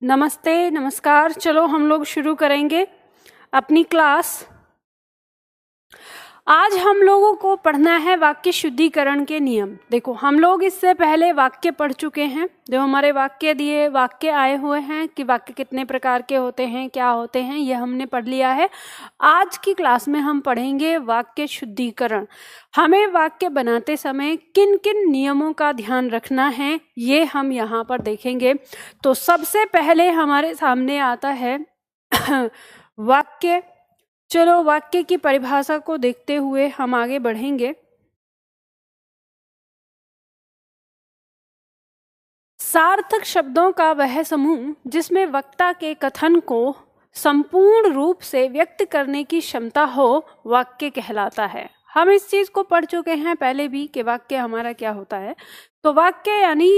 नमस्ते, नमस्कार। चलो हम लोग शुरू करेंगे अपनी क्लास। आज हम लोगों को पढ़ना है वाक्य शुद्धिकरण के नियम। देखो, हम लोग इससे पहले वाक्य पढ़ चुके हैं। जो हमारे वाक्य आए हुए हैं कि वाक्य कितने प्रकार के होते हैं, क्या होते हैं, ये हमने पढ़ लिया है। आज की क्लास में हम पढ़ेंगे वाक्य शुद्धिकरण। हमें वाक्य बनाते समय किन किन नियमों का ध्यान रखना है, ये हम यहाँ पर देखेंगे। तो सबसे पहले हमारे सामने आता है वाक्य। चलो वाक्य की परिभाषा को देखते हुए हम आगे बढ़ेंगे। सार्थक शब्दों का वह समूह जिसमें वक्ता के कथन को संपूर्ण रूप से व्यक्त करने की क्षमता हो, वाक्य कहलाता है। हम इस चीज को पढ़ चुके हैं पहले भी कि वाक्य हमारा क्या होता है। तो वाक्य यानी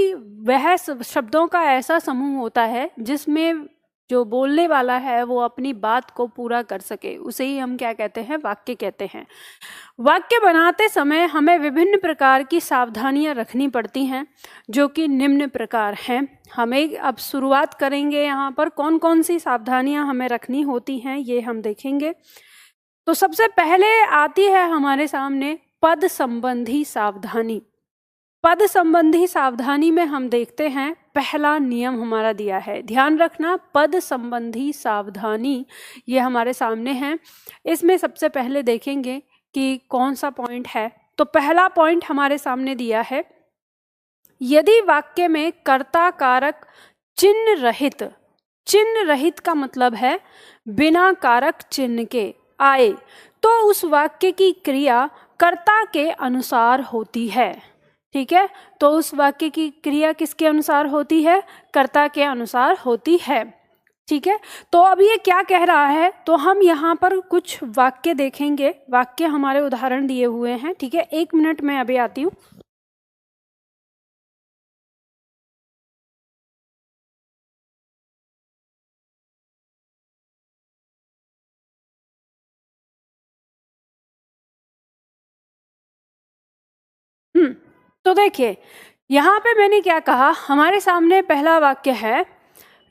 वह शब्दों का ऐसा समूह होता है जिसमें जो बोलने वाला है वो अपनी बात को पूरा कर सके, उसे ही हम क्या कहते हैं, वाक्य कहते हैं। वाक्य बनाते समय हमें विभिन्न प्रकार की सावधानियां रखनी पड़ती हैं, जो कि निम्न प्रकार हैं। हमें अब शुरुआत करेंगे यहाँ पर कौन कौन सी सावधानियां हमें रखनी होती हैं, ये हम देखेंगे। तो सबसे पहले आती है हमारे सामने पद संबंधी सावधानी। पद संबंधी सावधानी में हम देखते हैं पहला नियम हमारा दिया है, ध्यान रखना पद संबंधी सावधानी, ये हमारे सामने है। इसमें सबसे पहले देखेंगे कि कौन सा पॉइंट है। तो पहला पॉइंट हमारे सामने दिया है, यदि वाक्य में कर्ता कारक चिन्ह रहित का मतलब है बिना कारक चिन्ह के आए, तो उस वाक्य की क्रिया कर्ता के अनुसार होती है। ठीक है, तो उस वाक्य की क्रिया किसके अनुसार होती है, कर्ता के अनुसार होती है। ठीक है, तो अब ये क्या कह रहा है, तो हम यहाँ पर कुछ वाक्य देखेंगे। वाक्य हमारे उदाहरण दिए हुए हैं। ठीक है, 1 मिनट में अभी आती हूँ। तो देखिए यहाँ पे मैंने क्या कहा, हमारे सामने पहला वाक्य है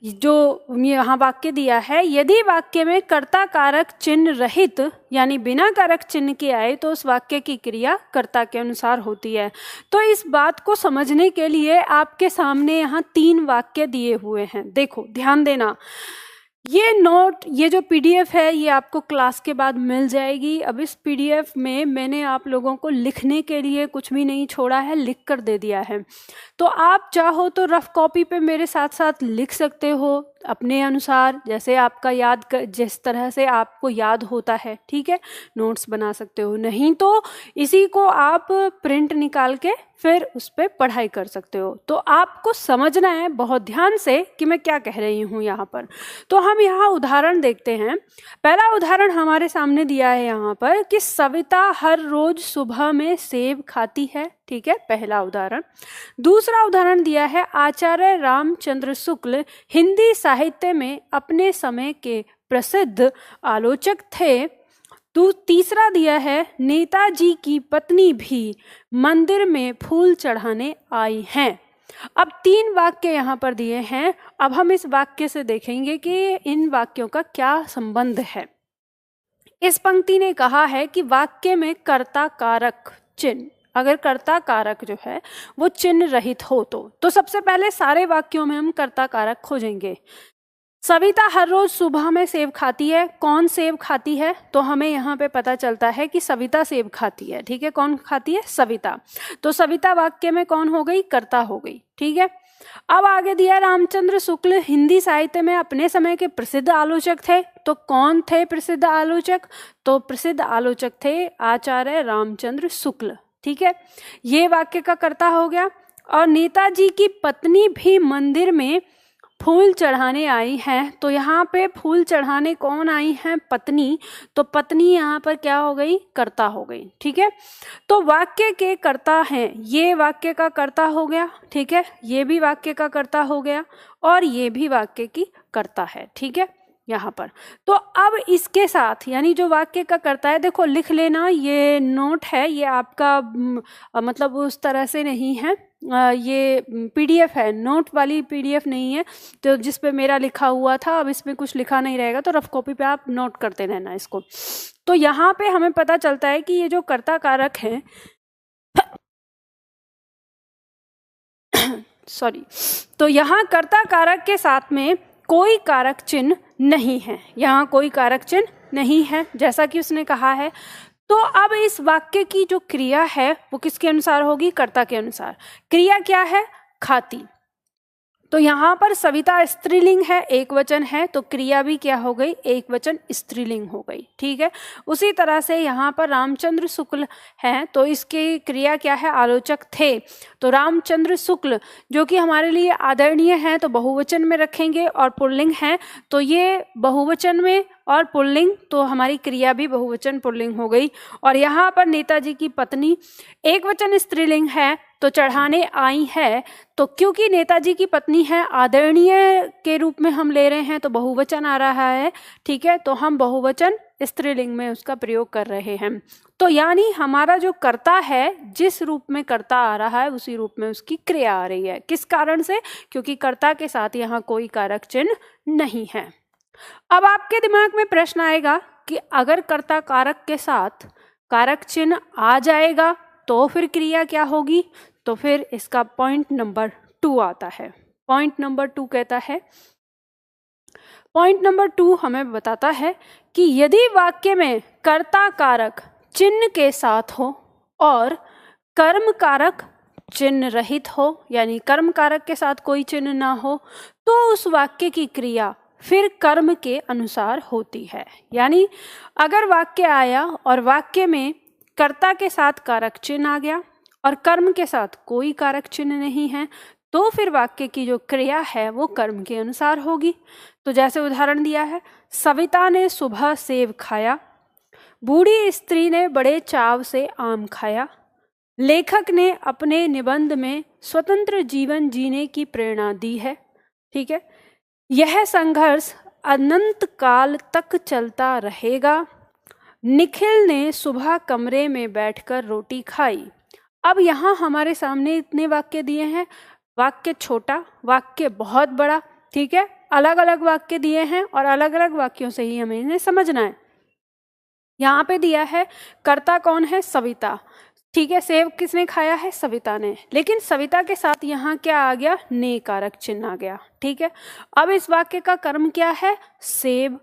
जो यहाँ वाक्य दिया है, यदि वाक्य में कर्ता कारक चिन्ह रहित यानी बिना कारक चिन्ह के आए तो उस वाक्य की क्रिया कर्ता के अनुसार होती है। तो इस बात को समझने के लिए आपके सामने यहाँ 3 वाक्य दिए हुए हैं। देखो ध्यान देना, ये जो पीडीएफ है ये आपको क्लास के बाद मिल जाएगी। अब इस पीडीएफ में मैंने आप लोगों को लिखने के लिए कुछ भी नहीं छोड़ा है, लिख कर दे दिया है। तो आप चाहो तो रफ कॉपी पे मेरे साथ साथ लिख सकते हो अपने अनुसार, जैसे आपका जिस तरह से आपको याद होता है। ठीक है, नोट्स बना सकते हो, नहीं तो इसी को आप प्रिंट निकाल के फिर उस पर पढ़ाई कर सकते हो। तो आपको समझना है बहुत ध्यान से कि मैं क्या कह रही हूँ यहाँ पर। तो हम यहाँ उदाहरण देखते हैं। पहला उदाहरण हमारे सामने दिया है यहाँ पर कि सविता हर रोज सुबह में सेब खाती है। ठीक है, पहला उदाहरण। दूसरा उदाहरण दिया है, आचार्य रामचंद्र शुक्ल हिंदी साहित्य में अपने समय के प्रसिद्ध आलोचक थे। तीसरा दिया है, नेताजी की पत्नी भी मंदिर में फूल चढ़ाने आई हैं। अब 3 वाक्य यहाँ पर दिए हैं। अब हम इस वाक्य से देखेंगे कि इन वाक्यों का क्या संबंध है। इस पंक्ति ने कहा है कि वाक्य में कर्ता कारक चिन्ह, अगर कर्ता कारक जो है वो चिन्ह रहित हो तो सबसे पहले सारे वाक्यों में हम कर्ता कारक खोजेंगे। सविता हर रोज सुबह में सेब खाती है। कौन सेब खाती है, तो हमें यहाँ पे पता चलता है कि सविता सेब खाती है। ठीक है, कौन खाती है, सविता। तो सविता वाक्य में कौन हो गई, कर्ता हो गई। ठीक है, अब आगे दिया, रामचंद्र शुक्ल हिंदी साहित्य में अपने समय के प्रसिद्ध आलोचक थे। तो कौन थे प्रसिद्ध आलोचक, तो प्रसिद्ध आलोचक थे आचार्य रामचंद्र शुक्ल। ठीक है, ये वाक्य का कर्ता हो गया। और नेताजी की पत्नी भी मंदिर में फूल चढ़ाने आई हैं। तो यहाँ पे फूल चढ़ाने कौन आई हैं, पत्नी। तो पत्नी यहाँ पर क्या हो गई, कर्ता हो गई। ठीक है, तो वाक्य के कर्ता हैं, ये वाक्य का कर्ता हो गया। ठीक है, ये भी वाक्य का कर्ता हो गया और ये भी वाक्य की कर्ता है। ठीक है, यहाँ पर। तो अब इसके साथ यानी जो वाक्य का कर्ता है, देखो लिख लेना, ये नोट है, ये आपका मतलब उस तरह से नहीं है, ये पीडीएफ है, नोट वाली पीडीएफ नहीं है, तो जिस पे मेरा लिखा हुआ था, अब इसमें कुछ लिखा नहीं रहेगा, तो रफ कॉपी पे आप नोट करते रहना इसको। तो यहाँ पे हमें पता चलता है कि ये जो कर्ता कारक है सॉरी, तो यहाँ कर्ता कारक के साथ में कोई कारक चिन्ह नहीं है, यहाँ कोई कारक चिन्ह नहीं है जैसा कि उसने कहा है। तो अब इस वाक्य की जो क्रिया है वो किसके अनुसार होगी? कर्ता के अनुसार। क्रिया क्या है? खाती। तो यहाँ पर सविता स्त्रीलिंग है, एक वचन है, तो क्रिया भी क्या हो गई? एक वचन स्त्रीलिंग हो गई। ठीक है। उसी तरह से यहाँ पर रामचंद्र शुक्ल है, तो इसकी क्रिया क्या है? आलोचक थे। तो रामचंद्र शुक्ल जो कि हमारे लिए आदरणीय है, तो बहुवचन में रखेंगे, और पुल्लिंग है तो ये बहुवचन में और पुल्लिंग, तो हमारी क्रिया भी बहुवचन पुल्लिंग हो गई। और यहाँ पर नेताजी की पत्नी एक वचन स्त्रीलिंग है, तो चढ़ाने आई है, तो क्योंकि नेताजी की पत्नी है, आदरणीय के रूप में हम ले रहे हैं, तो बहुवचन आ रहा है। ठीक है, तो हम बहुवचन स्त्रीलिंग में उसका प्रयोग कर रहे हैं। तो यानी हमारा जो कर्ता है, जिस रूप में कर्ता आ रहा है उसी रूप में उसकी क्रिया आ रही है। किस कारण से? क्योंकि कर्ता के साथ यहाँ कोई कारक चिन्ह नहीं है। अब आपके दिमाग में प्रश्न आएगा कि अगर कर्ता कारक के साथ कारक चिन्ह आ जाएगा तो फिर क्रिया क्या होगी? तो फिर इसका पॉइंट नंबर 2 आता है। पॉइंट नंबर 2 कहता है, पॉइंट नंबर 2 हमें बताता है कि यदि वाक्य में कर्ता कारक चिन्ह के साथ हो और कर्म कारक चिन्ह रहित हो, यानी कर्म कारक के साथ कोई चिन्ह ना हो, तो उस वाक्य की क्रिया फिर कर्म के अनुसार होती है। यानी अगर वाक्य आया और वाक्य में कर्ता के साथ कारक चिन्ह आ गया और कर्म के साथ कोई कारक चिन्ह नहीं है, तो फिर वाक्य की जो क्रिया है वो कर्म के अनुसार होगी। तो जैसे उदाहरण दिया है, सविता ने सुबह सेब खाया, बूढ़ी स्त्री ने बड़े चाव से आम खाया, लेखक ने अपने निबंध में स्वतंत्र जीवन जीने की प्रेरणा दी है। ठीक है, यह संघर्ष अनंत काल तक चलता रहेगा, निखिल ने सुबह कमरे में बैठकर रोटी खाई। अब यहाँ हमारे सामने इतने वाक्य दिए हैं, वाक्य छोटा, वाक्य बहुत बड़ा। ठीक है, अलग अलग वाक्य दिए हैं और अलग अलग वाक्यों से ही हमें इन्हें समझना है। यहाँ पे दिया है कर्ता कौन है? सविता। ठीक है, सेब किसने खाया है? सविता ने। लेकिन सविता के साथ यहाँ क्या आ गया? ने कारक चिन्ह आ गया। ठीक है, अब इस वाक्य का कर्म क्या है? सेब।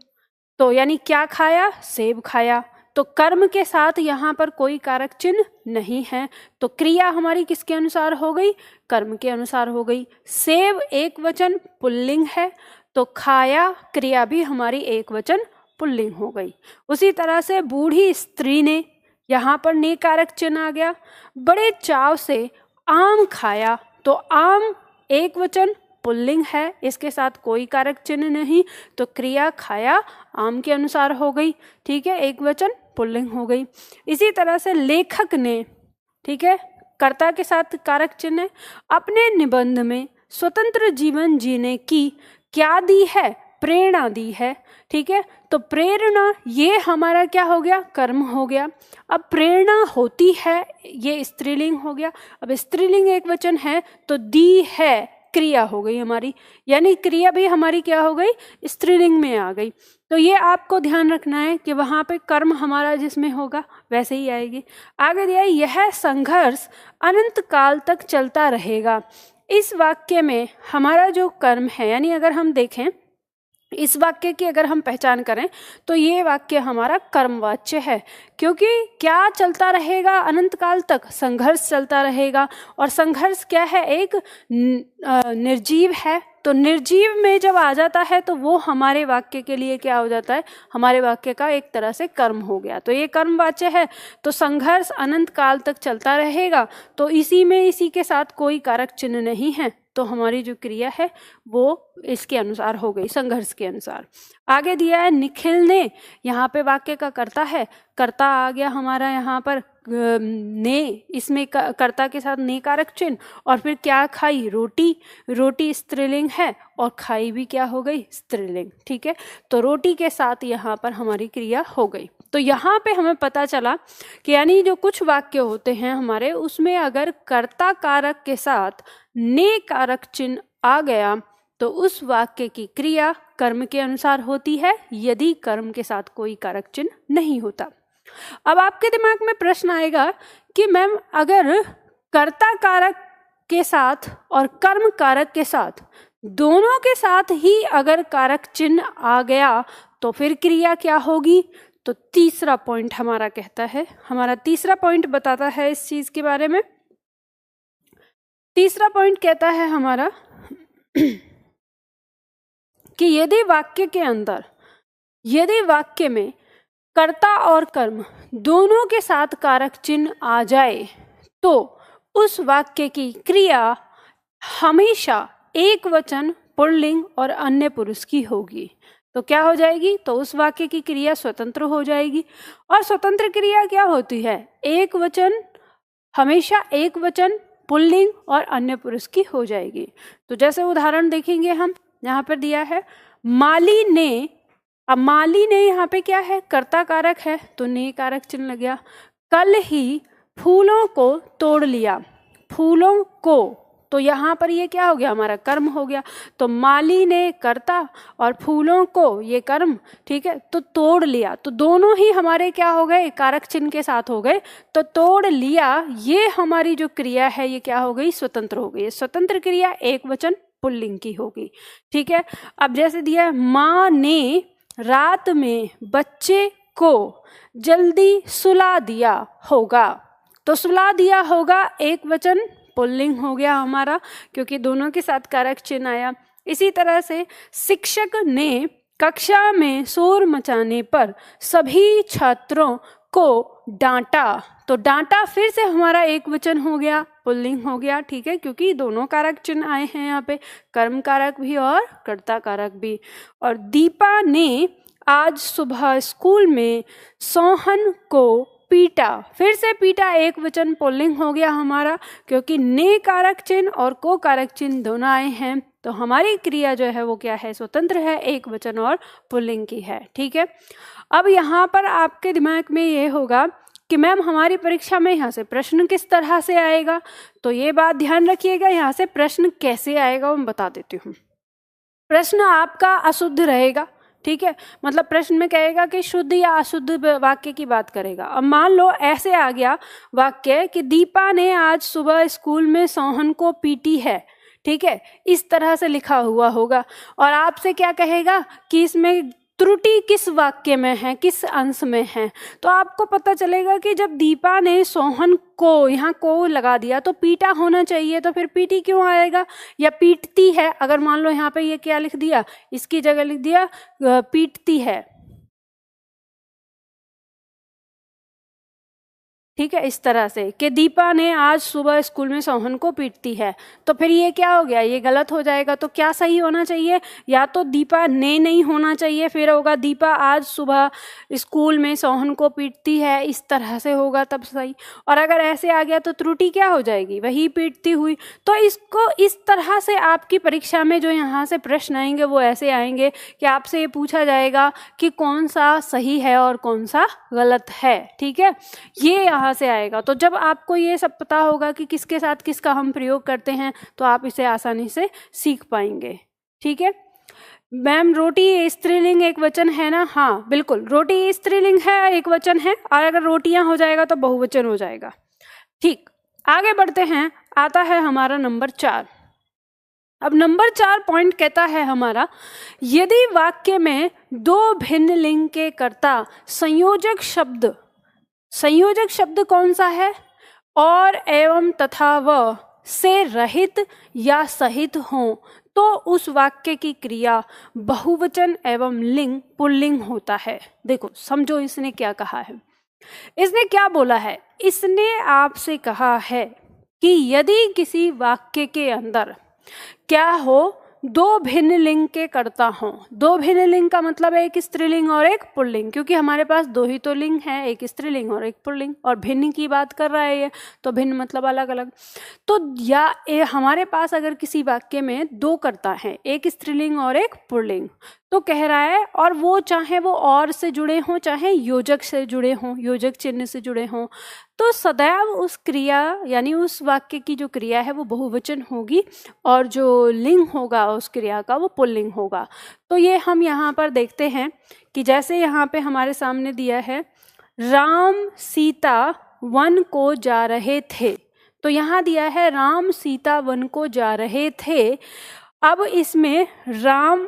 तो यानी क्या खाया? सेब खाया। तो कर्म के साथ यहाँ पर कोई कारक चिन्ह नहीं है, तो क्रिया हमारी किसके अनुसार हो गई? कर्म के अनुसार हो गई। सेब एक वचन पुल्लिंग है, तो खाया क्रिया भी हमारी एक वचन पुल्लिंग हो गई। उसी तरह से बूढ़ी स्त्री ने, यहाँ पर ने कारक चिन्ह आ गया। बड़े चाव से आम खाया, तो आम एक वचन पुल्लिंग है, इसके साथ कोई कारक चिन्ह नहीं, तो क्रिया खाया आम के अनुसार हो गई। ठीक है, एक वचन पुल्लिंग हो गई। इसी तरह से लेखक ने, ठीक है, कर्ता के साथ कारक चिन्ह, अपने निबंध में स्वतंत्र जीवन जीने की क्या दी है? प्रेरणा दी है। ठीक है, तो प्रेरणा ये हमारा क्या हो गया? कर्म हो गया। अब प्रेरणा होती है, ये स्त्रीलिंग हो गया। अब स्त्रीलिंग एक वचन है, तो दी है क्रिया हो गई हमारी, यानी क्रिया भी हमारी क्या हो गई? स्त्रीलिंग में आ गई। तो ये आपको ध्यान रखना है कि वहाँ पे कर्म हमारा जिसमें होगा वैसे ही आएगी। आगे दिया, यह संघर्ष अनंत काल तक चलता रहेगा। इस वाक्य में हमारा जो कर्म है, यानी अगर हम देखें इस वाक्य की अगर हम पहचान करें तो ये वाक्य हमारा कर्मवाच्य है, क्योंकि क्या चलता रहेगा अनंत काल तक? संघर्ष चलता रहेगा। और संघर्ष क्या है? एक निर्जीव है, तो निर्जीव में जब आ जाता है तो वो हमारे वाक्य के लिए क्या हो जाता है? हमारे वाक्य का एक तरह से कर्म हो गया। तो ये कर्मवाच्य है, तो संघर्ष अनंत काल तक चलता रहेगा, तो इसी में इसी के साथ कोई कारक चिन्ह नहीं है, तो हमारी जो क्रिया है वो इसके अनुसार हो गई, संघर्ष के अनुसार। आगे दिया है निखिल ने, यहाँ पे वाक्य का कर्ता है, कर्ता आ गया हमारा यहाँ पर ने, इसमें कर्ता के साथ ने कारक चिन्ह, और फिर क्या खाई, रोटी, रोटी स्त्रीलिंग है और खाई भी क्या हो गई, स्त्रीलिंग। ठीक है, तो रोटी के साथ यहाँ पर हमारी क्रिया हो गई। तो यहाँ पे हमें पता चला कि यानी जो कुछ वाक्य होते हैं हमारे, उसमें अगर कर्ता कारक के साथ ने कारक चिन्ह आ गया तो उस वाक्य की क्रिया कर्म के अनुसार होती है, यदि कर्म के साथ कोई कारक चिन्ह नहीं होता। अब आपके दिमाग में प्रश्न आएगा कि मैम अगर कर्ता कारक के साथ और कर्म कारक के साथ दोनों के साथ ही अगर कारक चिन्ह आ गया तो फिर क्रिया क्या होगी? तो तीसरा पॉइंट हमारा कहता है, हमारा तीसरा पॉइंट बताता है इस चीज के बारे में। तीसरा पॉइंट कहता है हमारा कि यदि वाक्य के अंदर, यदि वाक्य में कर्ता और कर्म दोनों के साथ कारक चिन्ह आ जाए तो उस वाक्य की क्रिया हमेशा एक वचन, पुल्लिंग और अन्य पुरुष की होगी। तो क्या हो जाएगी? तो उस वाक्य की क्रिया स्वतंत्र हो जाएगी। और स्वतंत्र क्रिया क्या होती है? एक वचन, हमेशा एक वचन, पुल्लिंग और अन्य पुरुष की हो जाएगी। तो जैसे उदाहरण देखेंगे हम, यहाँ पर दिया है माली ने। अब माली ने यहाँ पे क्या है? कर्ता कारक है, तो ने कारक चिन्ह लग गया। कल ही फूलों को तोड़ लिया, फूलों को, तो यहाँ पर ये क्या हो गया? हमारा कर्म हो गया। तो माली ने कर्ता और फूलों को ये कर्म, ठीक है। तो तोड़ लिया, तो दोनों ही हमारे क्या हो गए? कारक चिन्ह के साथ हो गए। तो तोड़ लिया, ये हमारी जो क्रिया है ये क्या हो गई? स्वतंत्र हो गई। स्वतंत्र क्रिया एक वचन पुल्लिंग की होगी। ठीक है। अब जैसे दिया है माँ ने रात में बच्चे को जल्दी सुला दिया होगा, तो सुला दिया होगा एक वचन पुल्लिंग हो गया हमारा, क्योंकि दोनों के साथ कारक चिन्ह आया। इसी तरह से शिक्षक ने कक्षा में शोर मचाने पर सभी छात्रों को डांटा, तो डांटा फिर से हमारा एक वचन हो गया, पुल्लिंग हो गया। ठीक है, क्योंकि दोनों कारक चिन्ह आए हैं यहाँ पे, कर्म कारक भी और कर्ता कारक भी। और दीपा ने आज सुबह स्कूल में सोहन को पीटा, फिर से पीटा एक वचन पुल्लिंग हो गया हमारा, क्योंकि ने कारक चिन्ह और को कारक चिन्ह दोनों आए हैं। तो हमारी क्रिया जो है वो क्या है? स्वतंत्र है, एक वचन और पुल्लिंग की है। ठीक है। अब यहाँ पर आपके दिमाग में ये होगा कि मैम हमारी परीक्षा में यहाँ से प्रश्न किस तरह से आएगा? तो ये बात ध्यान रखिएगा, यहाँ से प्रश्न कैसे आएगा मैं बता देती हूँ। प्रश्न आपका अशुद्ध रहेगा। ठीक है, मतलब प्रश्न में कहेगा कि शुद्ध या अशुद्ध वाक्य की बात करेगा। अब मान लो ऐसे आ गया वाक्य कि दीपा ने आज सुबह स्कूल में सोहन को पीटी है। ठीक है, इस तरह से लिखा हुआ होगा और आपसे क्या कहेगा कि इसमें त्रुटि किस वाक्य में है, किस अंश में है। तो आपको पता चलेगा कि जब दीपा ने सोहन को, यहाँ को लगा दिया तो पीटा होना चाहिए, तो फिर पीटी क्यों आएगा? या पीटती है, अगर मान लो यहाँ पे ये क्या लिख दिया, इसकी जगह लिख दिया पीटती है। ठीक है, इस तरह से कि दीपा ने आज सुबह स्कूल में सोहन को पीटती है, तो फिर ये क्या हो गया? ये गलत हो जाएगा। तो क्या सही होना चाहिए? या तो दीपा ने नहीं होना चाहिए, फिर होगा दीपा आज सुबह स्कूल में सोहन को पीटती है, इस तरह से होगा तब सही। और अगर ऐसे आ गया तो त्रुटि क्या हो जाएगी? वही पीटती हुई। तो इसको इस तरह से आपकी परीक्षा में जो यहाँ से प्रश्न आएंगे वो ऐसे आएंगे कि आपसे ये पूछा जाएगा कि कौन सा सही है और कौन सा गलत है। ठीक है, ये यहाँ से आएगा। तो जब आपको ये सब पता होगा कि किसके साथ किसका हम प्रयोग करते हैं तो आप इसे आसानी से सीख पाएंगे। ठीक है मैम, रोटी स्त्रीलिंग एक वचन है ना? हाँ बिल्कुल, रोटी स्त्रीलिंग है, एक वचन है, और अगर रोटियां हो जाएगा तो बहुवचन हो जाएगा। ठीक, आगे बढ़ते हैं। आता है हमारा नंबर 4। अब नंबर 4 पॉइंट कहता है हमारा, यदि वाक्य में दो भिन्न लिंग के कर्ता संयोजक शब्द कौन सा है? और, एवं, तथा, व से रहित या सहित हो तो उस वाक्य की क्रिया बहुवचन एवं लिंग पुल्लिंग होता है। देखो समझो इसने क्या कहा है। इसने क्या बोला है? इसने आपसे कहा है कि यदि किसी वाक्य के अंदर क्या हो, दो भिन्न लिंग के कर्ता हों। दो भिन्न लिंग का मतलब है एक स्त्रीलिंग और एक पुल्लिंग, क्योंकि हमारे पास दो ही तो लिंग हैं, एक स्त्रीलिंग और एक पुल्लिंग, और भिन्न की बात कर रहा है ये, तो भिन्न मतलब अलग अलग। तो हमारे पास अगर किसी वाक्य में दो कर्ता हैं, एक स्त्रीलिंग और एक पुल्लिंग, तो कह रहा है, और वो चाहे वो और से जुड़े हों चाहे योजक से जुड़े हों, योजक चिन्ह से जुड़े हों, तो सदैव उस क्रिया यानी उस वाक्य की जो क्रिया है वो बहुवचन होगी और जो लिंग होगा उस क्रिया का वो पुल्लिंग होगा। तो ये हम यहाँ पर देखते हैं कि जैसे यहाँ पे हमारे सामने दिया है, राम सीता वन को जा रहे थे। तो यहाँ दिया है राम सीता वन को जा रहे थे। अब इसमें राम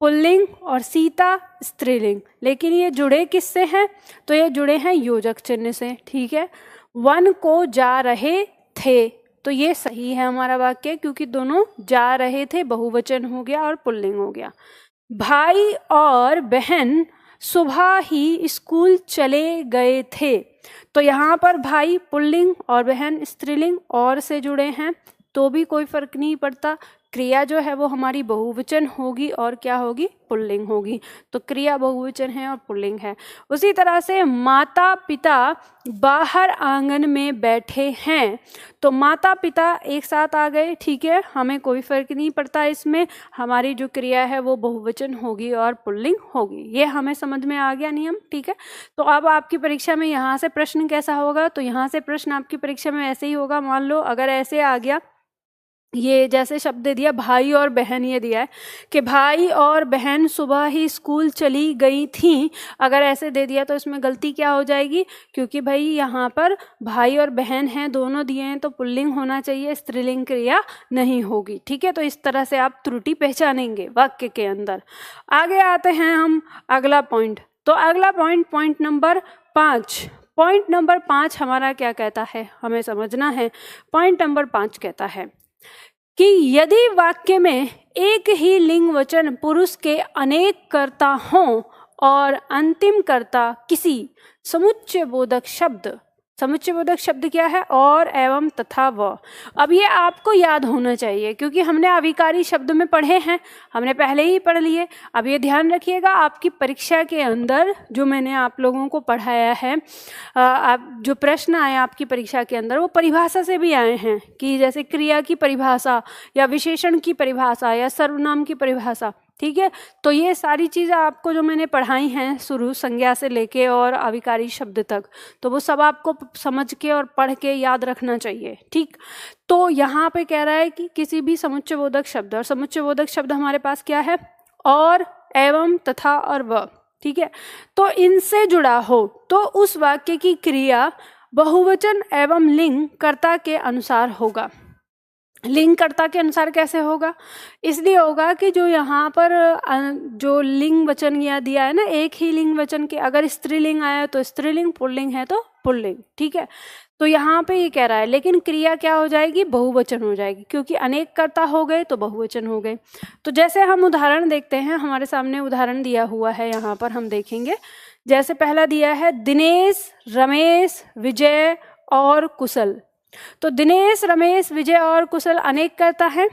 पुल्लिंग और सीता स्त्रीलिंग, लेकिन ये जुड़े किससे हैं? तो ये जुड़े हैं योजक चिन्ह से, ठीक है। वन को जा रहे थे, तो ये सही है हमारा वाक्य, क्योंकि दोनों जा रहे थे बहुवचन हो गया और पुल्लिंग हो गया। भाई और बहन सुबह ही स्कूल चले गए थे। तो यहाँ पर भाई पुल्लिंग और बहन स्त्रीलिंग और से जुड़े हैं, तो भी कोई फर्क नहीं पड़ता, क्रिया जो है वो हमारी बहुवचन होगी और क्या होगी, पुल्लिंग होगी। तो क्रिया बहुवचन है और पुल्लिंग है। उसी तरह से माता पिता बाहर आंगन में बैठे हैं। तो माता पिता एक साथ आ गए, ठीक है, हमें कोई फर्क नहीं पड़ता, इसमें हमारी जो क्रिया है वो बहुवचन होगी और पुल्लिंग होगी। ये हमें समझ में आ गया नियम, ठीक है। तो अब आपकी परीक्षा में यहाँ से प्रश्न कैसा होगा? तो यहाँ से प्रश्न आपकी परीक्षा में ऐसे ही होगा। मान लो अगर ऐसे आ गया, ये जैसे शब्द दिया भाई और बहन, ये दिया है कि भाई और बहन सुबह ही स्कूल चली गई थी। अगर ऐसे दे दिया तो इसमें गलती क्या हो जाएगी? क्योंकि भाई यहाँ पर भाई और बहन हैं, दोनों दिए हैं, तो पुल्लिंग होना चाहिए, स्त्रीलिंग क्रिया नहीं होगी, ठीक है। तो इस तरह से आप त्रुटि पहचानेंगे वाक्य के अंदर। आगे आते हैं हम अगला पॉइंट। तो अगला पॉइंट नंबर 5। पॉइंट नंबर 5 हमारा क्या कहता है, हमें समझना है। पॉइंट नंबर 5 कहता है कि यदि वाक्य में एक ही लिंग वचन पुरुष के अनेक कर्ता हों और अंतिम कर्ता किसी समुच्चय बोधक शब्द, समुच्चय बोधक शब्द क्या है? और, एवं, तथा, व। अब ये आपको याद होना चाहिए, क्योंकि हमने अविकारी शब्द में पढ़े हैं, हमने पहले ही पढ़ लिए। अब ये ध्यान रखिएगा, आपकी परीक्षा के अंदर जो मैंने आप लोगों को पढ़ाया है, आप जो प्रश्न आए आपकी परीक्षा के अंदर वो परिभाषा से भी आए हैं, कि जैसे क्रिया की परिभाषा या विशेषण की परिभाषा या सर्वनाम की परिभाषा, ठीक है। तो ये सारी चीज़ें आपको जो मैंने पढ़ाई हैं शुरू संज्ञा से लेके और अविकारी शब्द तक, तो वो सब आपको समझ के और पढ़ के याद रखना चाहिए, ठीक। तो यहाँ पे कह रहा है कि किसी भी समुच्चय बोधक शब्द, और समुच्चय बोधक शब्द हमारे पास क्या है? और, एवं, तथा और व, ठीक है। तो इनसे जुड़ा हो तो उस वाक्य की क्रिया बहुवचन एवं लिंग कर्ता के अनुसार होगा। लिंग कर्ता के अनुसार कैसे होगा? इसलिए होगा कि जो यहाँ पर जो लिंग वचन या दिया है ना, एक ही लिंग वचन के अगर स्त्रीलिंग आया तो स्त्रीलिंग, पुल्लिंग है तो पुल्लिंग, ठीक है। तो यहाँ पे ये कह रहा है, लेकिन क्रिया क्या हो जाएगी? बहुवचन हो जाएगी, क्योंकि अनेक कर्ता हो गए तो बहुवचन हो गए। तो जैसे हम उदाहरण देखते हैं, हमारे सामने उदाहरण दिया हुआ है, यहाँ पर हम देखेंगे। जैसे पहला दिया है दिनेश, रमेश, विजय और कुशल। तो दिनेश, रमेश, विजय और कुशल अनेक कर्ता हैं।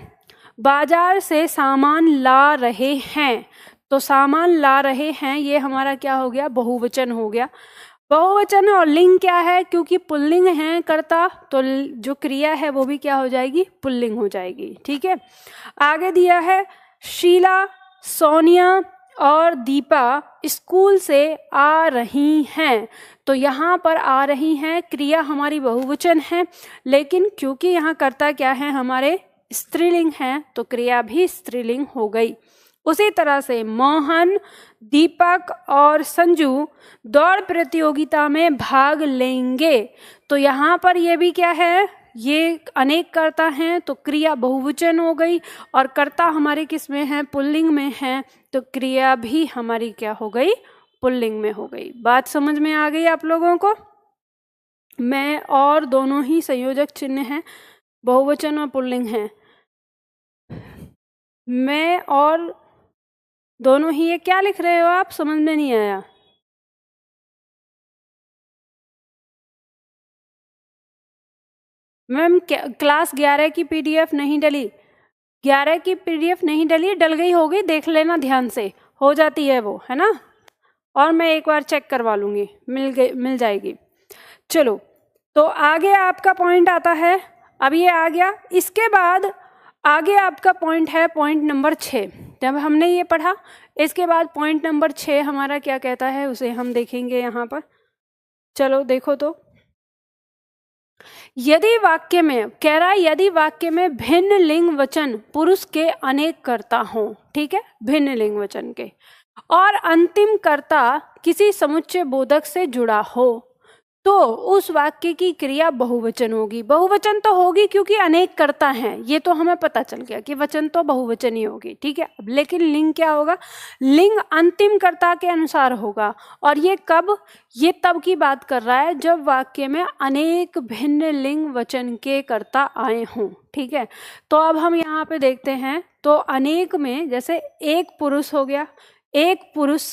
बाजार से सामान ला रहे हैं, तो सामान ला रहे हैं ये हमारा क्या हो गया? बहुवचन हो गया। बहुवचन और लिंग क्या है? क्योंकि पुल्लिंग है कर्ता, तो जो क्रिया है वो भी क्या हो जाएगी? पुल्लिंग हो जाएगी, ठीक है। आगे दिया है शीला, सोनिया और दीपा स्कूल से आ रही हैं। तो यहाँ पर आ रही हैं क्रिया हमारी बहुवचन है, लेकिन क्योंकि यहाँ कर्ता क्या है? हमारे स्त्रीलिंग हैं, तो क्रिया भी स्त्रीलिंग हो गई। उसी तरह से मोहन, दीपक और संजू दौड़ प्रतियोगिता में भाग लेंगे। तो यहाँ पर ये भी क्या है? ये अनेक कर्ता हैं, तो क्रिया बहुवचन हो गई, और कर्ता हमारे किस में है? पुल्लिंग में है, तो क्रिया भी हमारी क्या हो गई? पुल्लिंग में हो गई। बात समझ में आ गई आप लोगों को? मैं और दोनों ही संयोजक चिन्ह हैं, बहुवचन और पुल्लिंग हैं। मैं और दोनों ही, ये क्या लिख रहे हो आप? समझ में नहीं आया। मैम क्लास 11 की PDF नहीं डली, 11 की PDF नहीं डली, डल गई होगी, देख लेना ध्यान से, हो जाती है वो, है ना। और मैं एक बार चेक करवा लूँगी, मिल जाएगी। चलो, तो आगे आपका पॉइंट आता है, अब ये आ गया। इसके बाद आगे आपका पॉइंट है पॉइंट नंबर 6। जब हमने ये पढ़ा, इसके बाद पॉइंट नंबर 6 हमारा क्या कहता है, उसे हम देखेंगे यहाँ पर। चलो देखो, तो यदि वाक्य में कह रहा है, यदि वाक्य में भिन्न लिंग वचन पुरुष के अनेक कर्ता हों, ठीक है, भिन्न लिंग वचन के, और अंतिम कर्ता किसी समुच्चय बोधक से जुड़ा हो, तो उस वाक्य की क्रिया बहुवचन होगी। बहुवचन तो होगी क्योंकि अनेक कर्ता हैं, ये तो हमें पता चल गया कि वचन तो बहुवचन ही होगी, ठीक है। अब लेकिन लिंग क्या होगा, लिंग अंतिम कर्ता के अनुसार होगा। और ये कब, ये तब की बात कर रहा है जब वाक्य में अनेक भिन्न लिंग वचन के कर्ता आए हों, ठीक है। तो अब हम यहाँ पे देखते हैं, तो अनेक में जैसे एक पुरुष हो गया, एक पुरुष,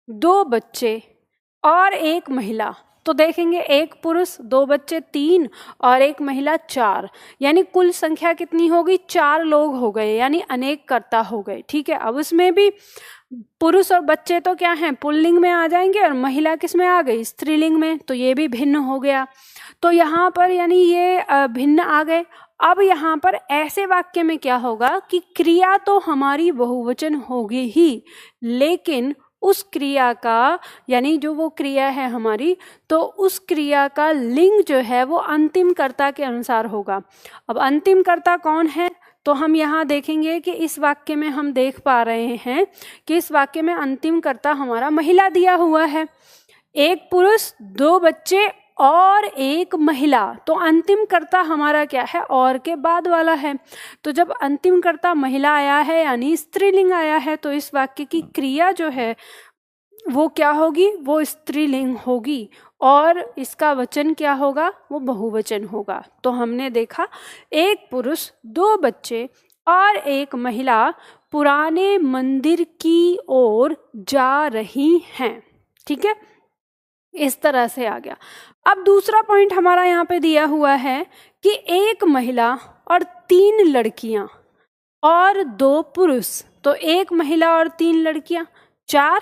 2 बच्चे और एक महिला, तो देखेंगे एक पुरुष, 2 बच्चे 3 और एक महिला 4, यानी कुल संख्या कितनी होगी, 4 लोग हो गए, यानी अनेक कर्ता हो गए, ठीक है। अब उसमें भी पुरुष और बच्चे तो क्या हैं, पुल्लिंग में आ जाएंगे, और महिला किस में आ गई, स्त्रीलिंग में, तो ये भी भिन्न हो गया। तो यहाँ पर यानी ये भिन्न आ गए। अब यहाँ पर ऐसे वाक्य में क्या होगा कि क्रिया तो हमारी बहुवचन होगी ही, लेकिन उस क्रिया का, यानी जो वो क्रिया है हमारी, तो उस क्रिया का लिंग जो है वो अंतिम कर्ता के अनुसार होगा। अब अंतिम कर्ता कौन है, तो हम यहाँ देखेंगे कि इस वाक्य में हम देख पा रहे हैं कि इस वाक्य में अंतिम कर्ता हमारा महिला दिया हुआ है। एक पुरुष, 2 बच्चे और एक महिला, तो अंतिम कर्ता हमारा क्या है, और के बाद वाला है। तो जब अंतिम कर्ता महिला आया है यानी स्त्रीलिंग आया है, तो इस वाक्य की क्रिया जो है वो क्या होगी, वो स्त्रीलिंग होगी, और इसका वचन क्या होगा, वो बहुवचन होगा। तो हमने देखा एक पुरुष, 2 बच्चे और एक महिला पुराने मंदिर की ओर जा रही हैं, ठीक है, इस तरह से आ गया। अब दूसरा पॉइंट हमारा यहाँ पे दिया हुआ है कि एक महिला और 3 लड़कियां और 2 पुरुष, तो एक महिला और 3 लड़कियां 4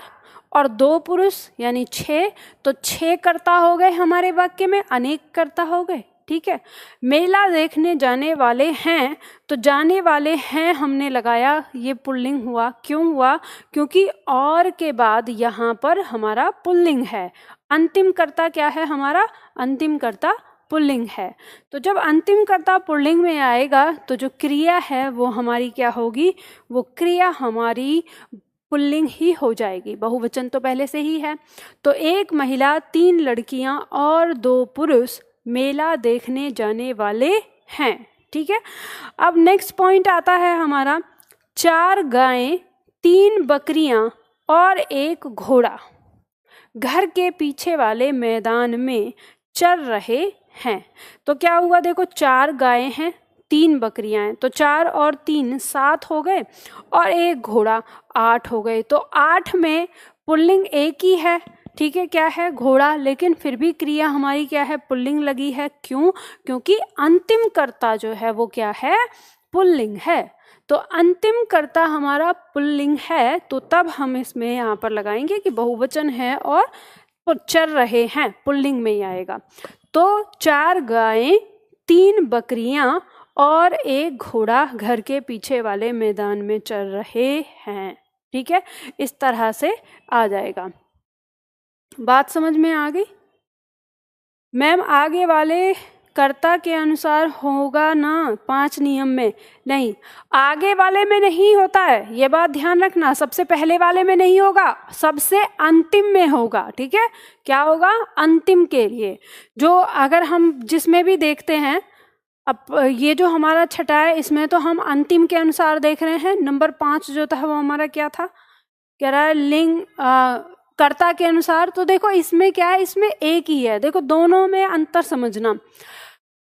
और 2 पुरुष यानी 6, तो 6 कर्ता हो गए हमारे वाक्य में, अनेक कर्ता हो गए, ठीक है। मेला देखने जाने वाले हैं, तो जाने वाले हैं हमने लगाया, ये पुल्लिंग हुआ। क्यों हुआ, क्योंकि और के बाद यहाँ पर हमारा पुल्लिंग है। अंतिम कर्ता क्या है हमारा, अंतिम कर्ता पुल्लिंग है। तो जब अंतिम कर्ता पुल्लिंग में आएगा तो जो क्रिया है वो हमारी क्या होगी, वो क्रिया हमारी पुल्लिंग ही हो जाएगी, बहुवचन तो पहले से ही है। तो एक महिला, 3 लड़कियां और 2 पुरुष मेला देखने जाने वाले हैं, ठीक है। अब नेक्स्ट पॉइंट आता है हमारा, 4 गायें, 3 बकरियां और 1 घोड़ा घर के पीछे वाले मैदान में चर रहे हैं। तो क्या हुआ, देखो 4 गायें हैं, 3 बकरियां हैं, तो 4 और 3 7 हो गए, और 1 घोड़ा 8 हो गए। तो 8 में पुल्लिंग एक ही है, ठीक है, क्या है, घोड़ा, लेकिन फिर भी क्रिया हमारी क्या है, पुल्लिंग लगी है। क्यों, क्योंकि अंतिम कर्ता जो है वो क्या है, पुल्लिंग है। तो अंतिम कर्ता हमारा पुल्लिंग है, तो तब हम इसमें यहाँ पर लगाएंगे कि बहुवचन है और चर रहे हैं, पुल्लिंग में ही आएगा। तो 4 गायें, 3 बकरियां और 1 घोड़ा घर के पीछे वाले मैदान में चर रहे हैं, ठीक है, इस तरह से आ जाएगा। बात समझ में आ गई मैम? आगे वाले कर्ता के अनुसार होगा ना 5 नियम में? नहीं, आगे वाले में नहीं होता है, ये बात ध्यान रखना। सबसे पहले वाले में नहीं होगा, सबसे अंतिम में होगा, ठीक है। क्या होगा, अंतिम के लिए। जो अगर हम जिसमें भी देखते हैं, अब ये जो हमारा छठा है इसमें तो हम अंतिम के अनुसार देख रहे हैं। नंबर 5 जो था वो हमारा क्या था, कह रहा है लिंग कर्ता के अनुसार। तो देखो इसमें क्या है, इसमें एक ही है, देखो दोनों में अंतर समझना।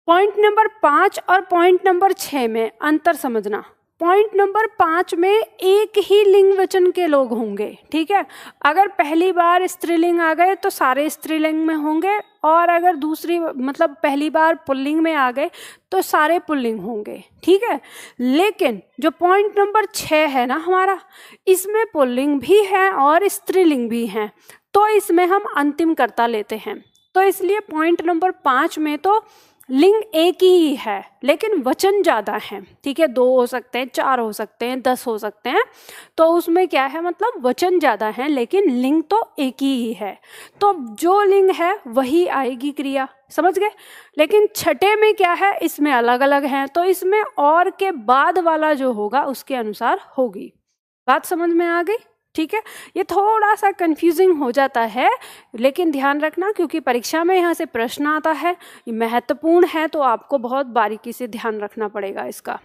पॉइंट नंबर 5 और पॉइंट नंबर 6 में अंतर समझना। पॉइंट नंबर 5 में एक ही लिंग वचन के लोग होंगे, ठीक है। अगर पहली बार स्त्रीलिंग आ गए तो सारे स्त्रीलिंग में होंगे, और अगर दूसरी मतलब पहली बार पुल्लिंग में आ गए तो सारे पुल्लिंग होंगे, ठीक है। लेकिन जो पॉइंट नंबर 6 है ना हमारा, इसमें पुल्लिंग भी है और स्त्रीलिंग भी है, तो इसमें हम अंतिम कर्ता लेते हैं। तो इसलिए पॉइंट नंबर 5 में तो लिंग एक ही है लेकिन वचन ज़्यादा हैं, ठीक है। 2 हो सकते हैं, 4 हो सकते हैं, 10 हो सकते हैं, तो उसमें क्या है मतलब वचन ज़्यादा हैं लेकिन लिंग तो एक ही है। तो जो लिंग है वही आएगी क्रिया, समझ गए। लेकिन छठे में क्या है, इसमें अलग अलग हैं, तो इसमें और के बाद वाला जो होगा उसके अनुसार होगी। बात समझ में आ गई, ठीक है। ये थोड़ा सा कंफ्यूजिंग हो जाता है, लेकिन ध्यान रखना क्योंकि परीक्षा में यहाँ से प्रश्न आता है, ये महत्वपूर्ण है, तो आपको बहुत बारीकी से ध्यान रखना पड़ेगा इसका।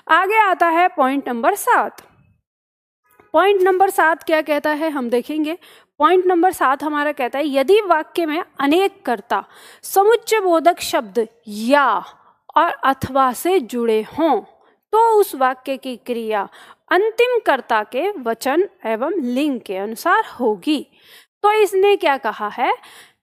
आगे आता है पॉइंट नंबर 7। पॉइंट नंबर 7 क्या कहता है हम देखेंगे। पॉइंट नंबर 7 हमारा कहता है यदि वाक्य में अनेक कर्ता समुच्चय बोधक शब्द या और अथवा से जुड़े हों तो उस वाक्य की क्रिया अंतिम कर्ता के वचन एवं लिंग के अनुसार होगी। तो इसने क्या कहा है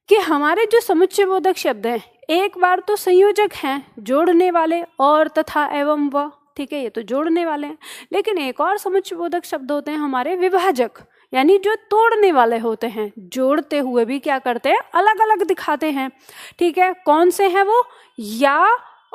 कि हमारे जो समुच्चय बोधक शब्द हैं, एक बार तो संयोजक हैं जोड़ने वाले, और तथा एवं व, ठीक है, ये तो जोड़ने वाले हैं। लेकिन एक और समुच्चय बोधक शब्द होते हैं हमारे विभाजक, यानी जो तोड़ने वाले होते हैं, जोड़ते हुए भी क्या करते हैं अलग अलग दिखाते हैं, ठीक है। कौन से हैं वो, या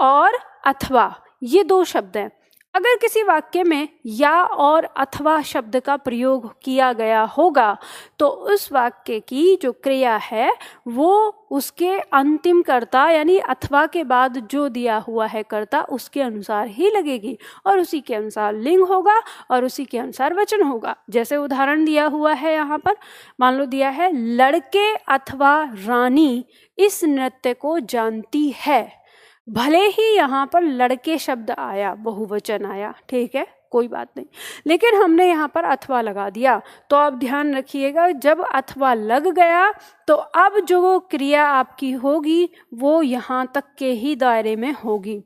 और अथवा, ये 2 शब्द हैं। अगर किसी वाक्य में या और अथवा शब्द का प्रयोग किया गया होगा तो उस वाक्य की जो क्रिया है वो उसके अंतिम कर्ता यानी अथवा के बाद जो दिया हुआ है कर्ता उसके अनुसार ही लगेगी, और उसी के अनुसार लिंग होगा और उसी के अनुसार वचन होगा। जैसे उदाहरण दिया हुआ है यहाँ पर, मान लो दिया है लड़के अथवा रानी इस नृत्य को जानती है। भले ही यहाँ पर लड़के शब्द आया, बहुवचन आया, ठीक है, कोई बात नहीं, लेकिन हमने यहाँ पर अथवा लगा दिया। तो अब ध्यान रखिएगा, जब अथवा लग गया तो अब जो क्रिया आपकी होगी वो यहाँ तक के ही दायरे में होगी,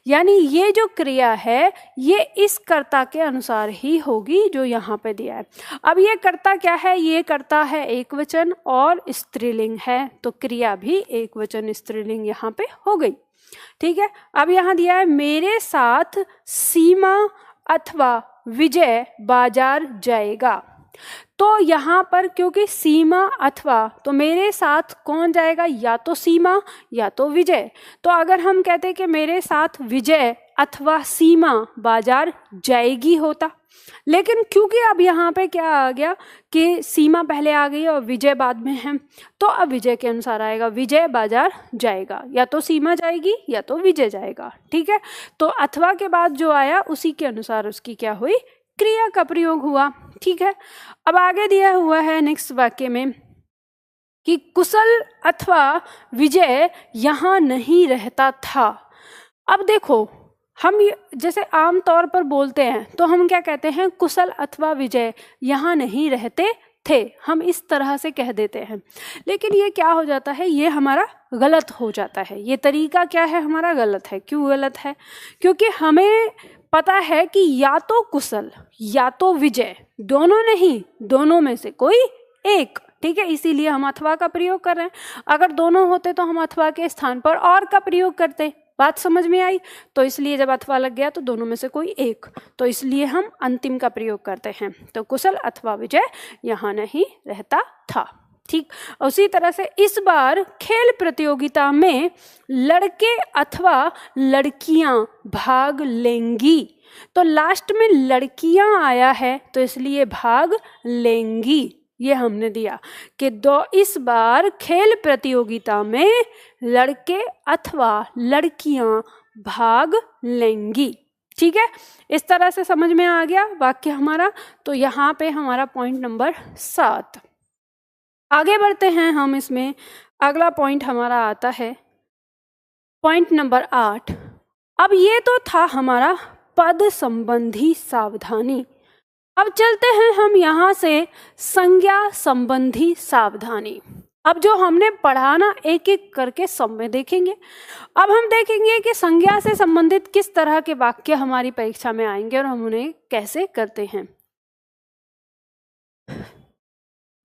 यानी ये जो क्रिया है ये इस कर्ता के अनुसार ही होगी जो यहाँ पे दिया है। अब ये कर्ता क्या है, ये कर्ता है एक वचन और स्त्रीलिंग है, तो क्रिया भी एक वचन स्त्रीलिंग यहाँ पे हो गई, ठीक है। अब यहाँ दिया है मेरे साथ सीमा अथवा विजय बाजार जाएगा। तो यहाँ पर क्योंकि सीमा अथवा, तो मेरे साथ कौन जाएगा, या तो सीमा या तो विजय। तो अगर हम कहते कि मेरे साथ विजय अथवा सीमा बाजार जाएगी होता, लेकिन क्योंकि अब यहाँ पे क्या आ गया कि सीमा पहले आ गई और विजय बाद में है, तो अब विजय के अनुसार आएगा विजय बाजार जाएगा, या तो सीमा जाएगी या तो विजय जाएगा, ठीक है। तो अथवा के बाद जो आया उसी के अनुसार उसकी क्या हुई, क्रिया का प्रयोग हुआ, ठीक है। अब आगे दिया हुआ है नेक्स्ट वाक्य में कि कुशल अथवा विजय यहाँ नहीं रहता था। अब देखो, हम जैसे आम तौर पर बोलते हैं तो हम क्या कहते हैं, कुशल अथवा विजय यहाँ नहीं रहते थे, हम इस तरह से कह देते हैं। लेकिन ये क्या हो जाता है, ये हमारा गलत हो जाता है। ये तरीका क्या है हमारा, गलत है। क्यों गलत है, क्योंकि हमें पता है कि या तो कुशल या तो विजय, दोनों नहीं, दोनों में से कोई एक, ठीक है, इसीलिए हम अथवा का प्रयोग कर रहे हैं। अगर दोनों होते तो हम अथवा के स्थान पर और का प्रयोग करते। बात समझ में आई। तो इसलिए जब अथवा लग गया तो दोनों में से कोई एक, तो इसलिए हम अंतिम का प्रयोग करते हैं। तो कुशल अथवा विजय यहाँ नहीं रहता था, ठीक। उसी तरह से इस बार खेल प्रतियोगिता में लड़के अथवा लड़कियां भाग लेंगी। तो लास्ट में लड़कियां आया है तो इसलिए भाग लेंगी, ये हमने दिया कि इस बार खेल प्रतियोगिता में लड़के अथवा लड़कियां भाग लेंगी, ठीक है। इस तरह से समझ में आ गया वाक्य हमारा। तो यहाँ पे हमारा पॉइंट नंबर 7। आगे बढ़ते हैं हम, इसमें अगला पॉइंट हमारा आता है पॉइंट नंबर 8। अब ये तो था हमारा पद संबंधी सावधानी। अब चलते हैं हम यहाँ से संज्ञा संबंधी सावधानी। अब जो हमने पढ़ा ना, एक एक करके सब में देखेंगे। अब हम देखेंगे कि संज्ञा से संबंधित किस तरह के वाक्य हमारी परीक्षा में आएंगे और हम उन्हें कैसे करते हैं।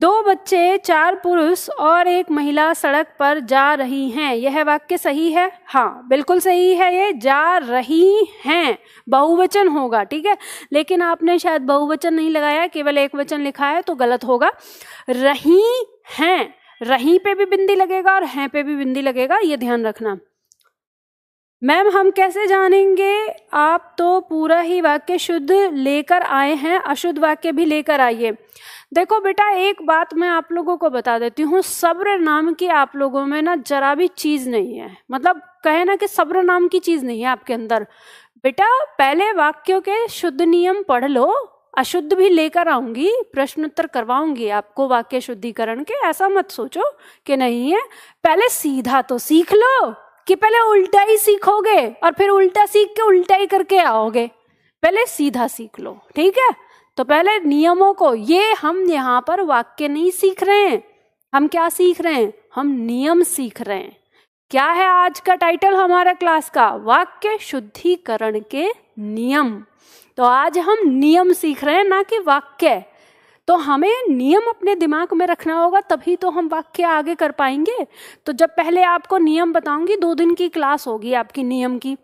2 बच्चे, 4 पुरुष और 1 महिला सड़क पर जा रही हैं। यह वाक्य सही है? हाँ, बिल्कुल सही है। ये जा रही हैं बहुवचन होगा, ठीक है, लेकिन आपने शायद बहुवचन नहीं लगाया, केवल एक वचन लिखा है, तो गलत होगा। रही हैं, रही पे भी बिंदी लगेगा और हैं पे भी बिंदी लगेगा, ये ध्यान रखना। मैम हम कैसे जानेंगे? आप तो पूरा ही वाक्य शुद्ध लेकर आए हैं, अशुद्ध वाक्य भी लेकर आइए। देखो बेटा, एक बात मैं आप लोगों को बता देती हूँ, सब्र नाम की आप लोगों में ना जरा भी चीज नहीं है। मतलब कहे ना कि सब्र नाम की चीज नहीं है आपके अंदर। बेटा पहले वाक्यों के शुद्ध नियम पढ़ लो, अशुद्ध भी लेकर आऊंगी, प्रश्न उत्तर करवाऊंगी आपको वाक्य शुद्धिकरण के। ऐसा मत सोचो कि नहीं है। पहले सीधा तो सीख लो, कि पहले उल्टा ही सीखोगे और फिर उल्टा सीख के उल्टा ही करके आओगे। पहले सीधा सीख लो, ठीक है। तो पहले नियमों को, ये हम यहाँ पर वाक्य नहीं सीख रहे हैं, हम क्या सीख रहे हैं? हम नियम सीख रहे हैं। क्या है आज का टाइटल हमारा क्लास का? वाक्य शुद्धिकरण के नियम। तो आज हम नियम सीख रहे हैं, ना कि वाक्य। तो हमें नियम अपने दिमाग में रखना होगा, तभी तो हम वाक्य आगे कर पाएंगे। तो जब पहले आपको नियम बताऊंगी, 2 दिन की क्लास होगी आपकी नियम की,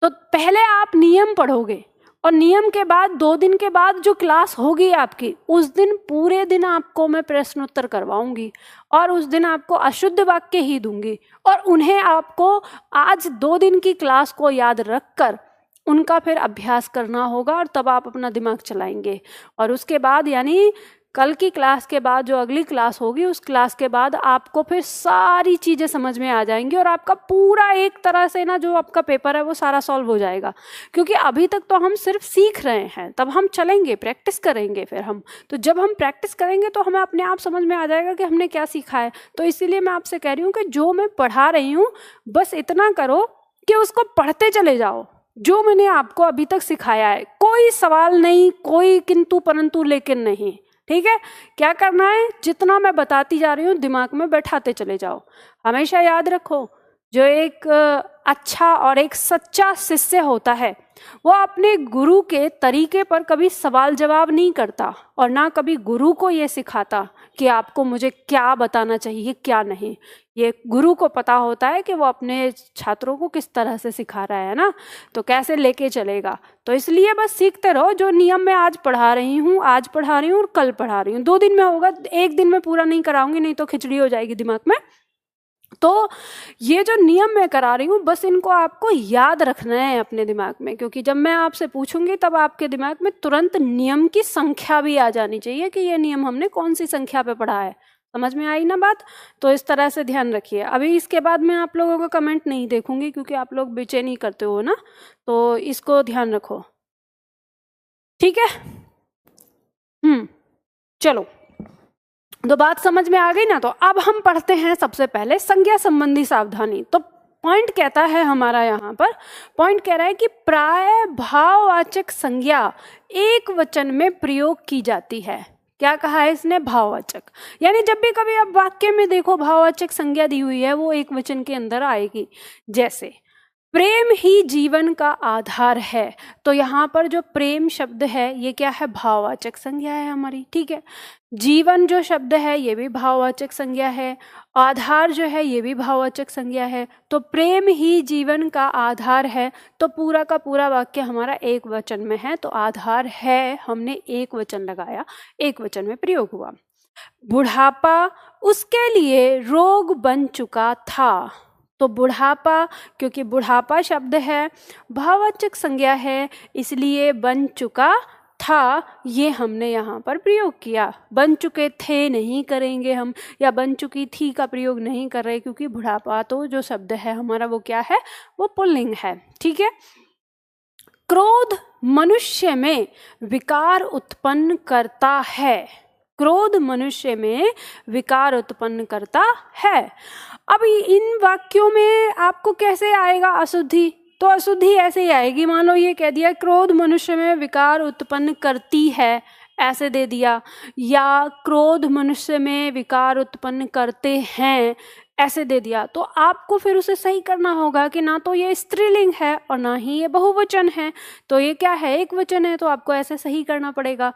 तो पहले आप नियम पढ़ोगे और नियम के बाद 2 दिन के बाद जो क्लास होगी आपकी, उस दिन पूरे दिन आपको मैं प्रश्न उत्तर करवाऊंगी और उस दिन आपको अशुद्ध वाक्य ही दूंगी और उन्हें आपको आज 2 दिन की क्लास को याद रखकर उनका फिर अभ्यास करना होगा और तब आप अपना दिमाग चलाएंगे। और उसके बाद यानी कल की क्लास के बाद जो अगली क्लास होगी, उस क्लास के बाद आपको फिर सारी चीज़ें समझ में आ जाएंगी और आपका पूरा एक तरह से ना जो आपका पेपर है वो सारा सॉल्व हो जाएगा। क्योंकि अभी तक तो हम सिर्फ सीख रहे हैं, तब हम चलेंगे, प्रैक्टिस करेंगे फिर हम। तो जब हम प्रैक्टिस करेंगे तो हमें अपने आप समझ में आ जाएगा कि हमने क्या सीखा है। तो इसीलिए मैं आपसे कह रही हूँ कि जो मैं पढ़ा रही हूँ बस इतना करो कि उसको पढ़ते चले जाओ, जो मैंने आपको अभी तक सिखाया है। कोई सवाल नहीं, कोई किंतु परंतु लेकिन नहीं, ठीक है। क्या करना है? जितना मैं बताती जा रही हूँ दिमाग में बैठाते चले जाओ। हमेशा याद रखो, जो एक अच्छा और एक सच्चा शिष्य होता है वो अपने गुरु के तरीके पर कभी सवाल जवाब नहीं करता और ना कभी गुरु को ये सिखाता कि आपको मुझे क्या बताना चाहिए क्या नहीं। ये गुरु को पता होता है कि वो अपने छात्रों को किस तरह से सिखा रहा है ना, तो कैसे लेके चलेगा। तो इसलिए बस सीखते रहो। जो नियम मैं आज पढ़ा रही हूँ, आज पढ़ा रही हूँ और कल पढ़ा रही हूँ, 2 दिन में होगा, 1 दिन में पूरा नहीं कराऊंगी, नहीं तो खिचड़ी हो जाएगी दिमाग में। तो ये जो नियम मैं करा रही हूँ बस इनको आपको याद रखना है अपने दिमाग में, क्योंकि जब मैं आपसे पूछूंगी तब आपके दिमाग में तुरंत नियम की संख्या भी आ जानी चाहिए कि ये नियम हमने कौन सी संख्या पे पढ़ा है। समझ में आई ना बात? तो इस तरह से ध्यान रखिए। अभी इसके बाद मैं आप लोगों का कमेंट नहीं देखूंगी क्योंकि आप लोग बेचैनी करते हो ना, तो इसको ध्यान रखो, ठीक है। चलो, तो बात समझ में आ गई ना। तो अब हम पढ़ते हैं सबसे पहले संज्ञा संबंधी सावधानी। तो पॉइंट कहता है हमारा यहाँ पर, पॉइंट कह रहा है कि प्राय भाववाचक संज्ञा एक वचन में प्रयोग की जाती है। क्या कहा है इसने? भाववाचक। यानी जब भी कभी आप वाक्य में देखो भाववाचक संज्ञा दी हुई है वो एक वचन के अंदर आएगी। जैसे प्रेम ही जीवन का आधार है, तो यहाँ पर जो प्रेम शब्द है ये क्या है? भाववाचक संज्ञा है हमारी, ठीक है। जीवन जो शब्द है ये भी भाववाचक संज्ञा है, आधार जो है ये भी भाववाचक संज्ञा है। तो प्रेम ही जीवन का आधार है, तो पूरा का पूरा वाक्य हमारा एक वचन में है। तो आधार है हमने एक वचन लगाया, एक वचन में प्रयोग हुआ। बुढ़ापा उसके लिए रोग बन चुका था, तो बुढ़ापा, क्योंकि बुढ़ापा शब्द है भाववाचक संज्ञा है, इसलिए बन चुका था ये हमने यहाँ पर प्रयोग किया। बन चुके थे नहीं करेंगे हम, या बन चुकी थी का प्रयोग नहीं कर रहे, क्योंकि बुढ़ापा तो जो शब्द है हमारा वो क्या है? वो पुल्लिंग है, ठीक है। क्रोध मनुष्य में विकार उत्पन्न करता है, क्रोध मनुष्य में विकार उत्पन्न करता है। अब इन वाक्यों में आपको कैसे आएगा अशुद्धि? तो अशुद्धि ऐसे ही आएगी। मान लो ये कह दिया क्रोध मनुष्य में विकार उत्पन्न करती है, ऐसे दे दिया, या क्रोध मनुष्य में विकार उत्पन्न करते हैं ऐसे दे दिया, तो आपको फिर उसे सही करना होगा कि ना तो ये स्त्रीलिंग है और ना ही ये बहुवचन है, तो ये क्या है, एक वचन है, तो आपको ऐसे सही करना पड़ेगा।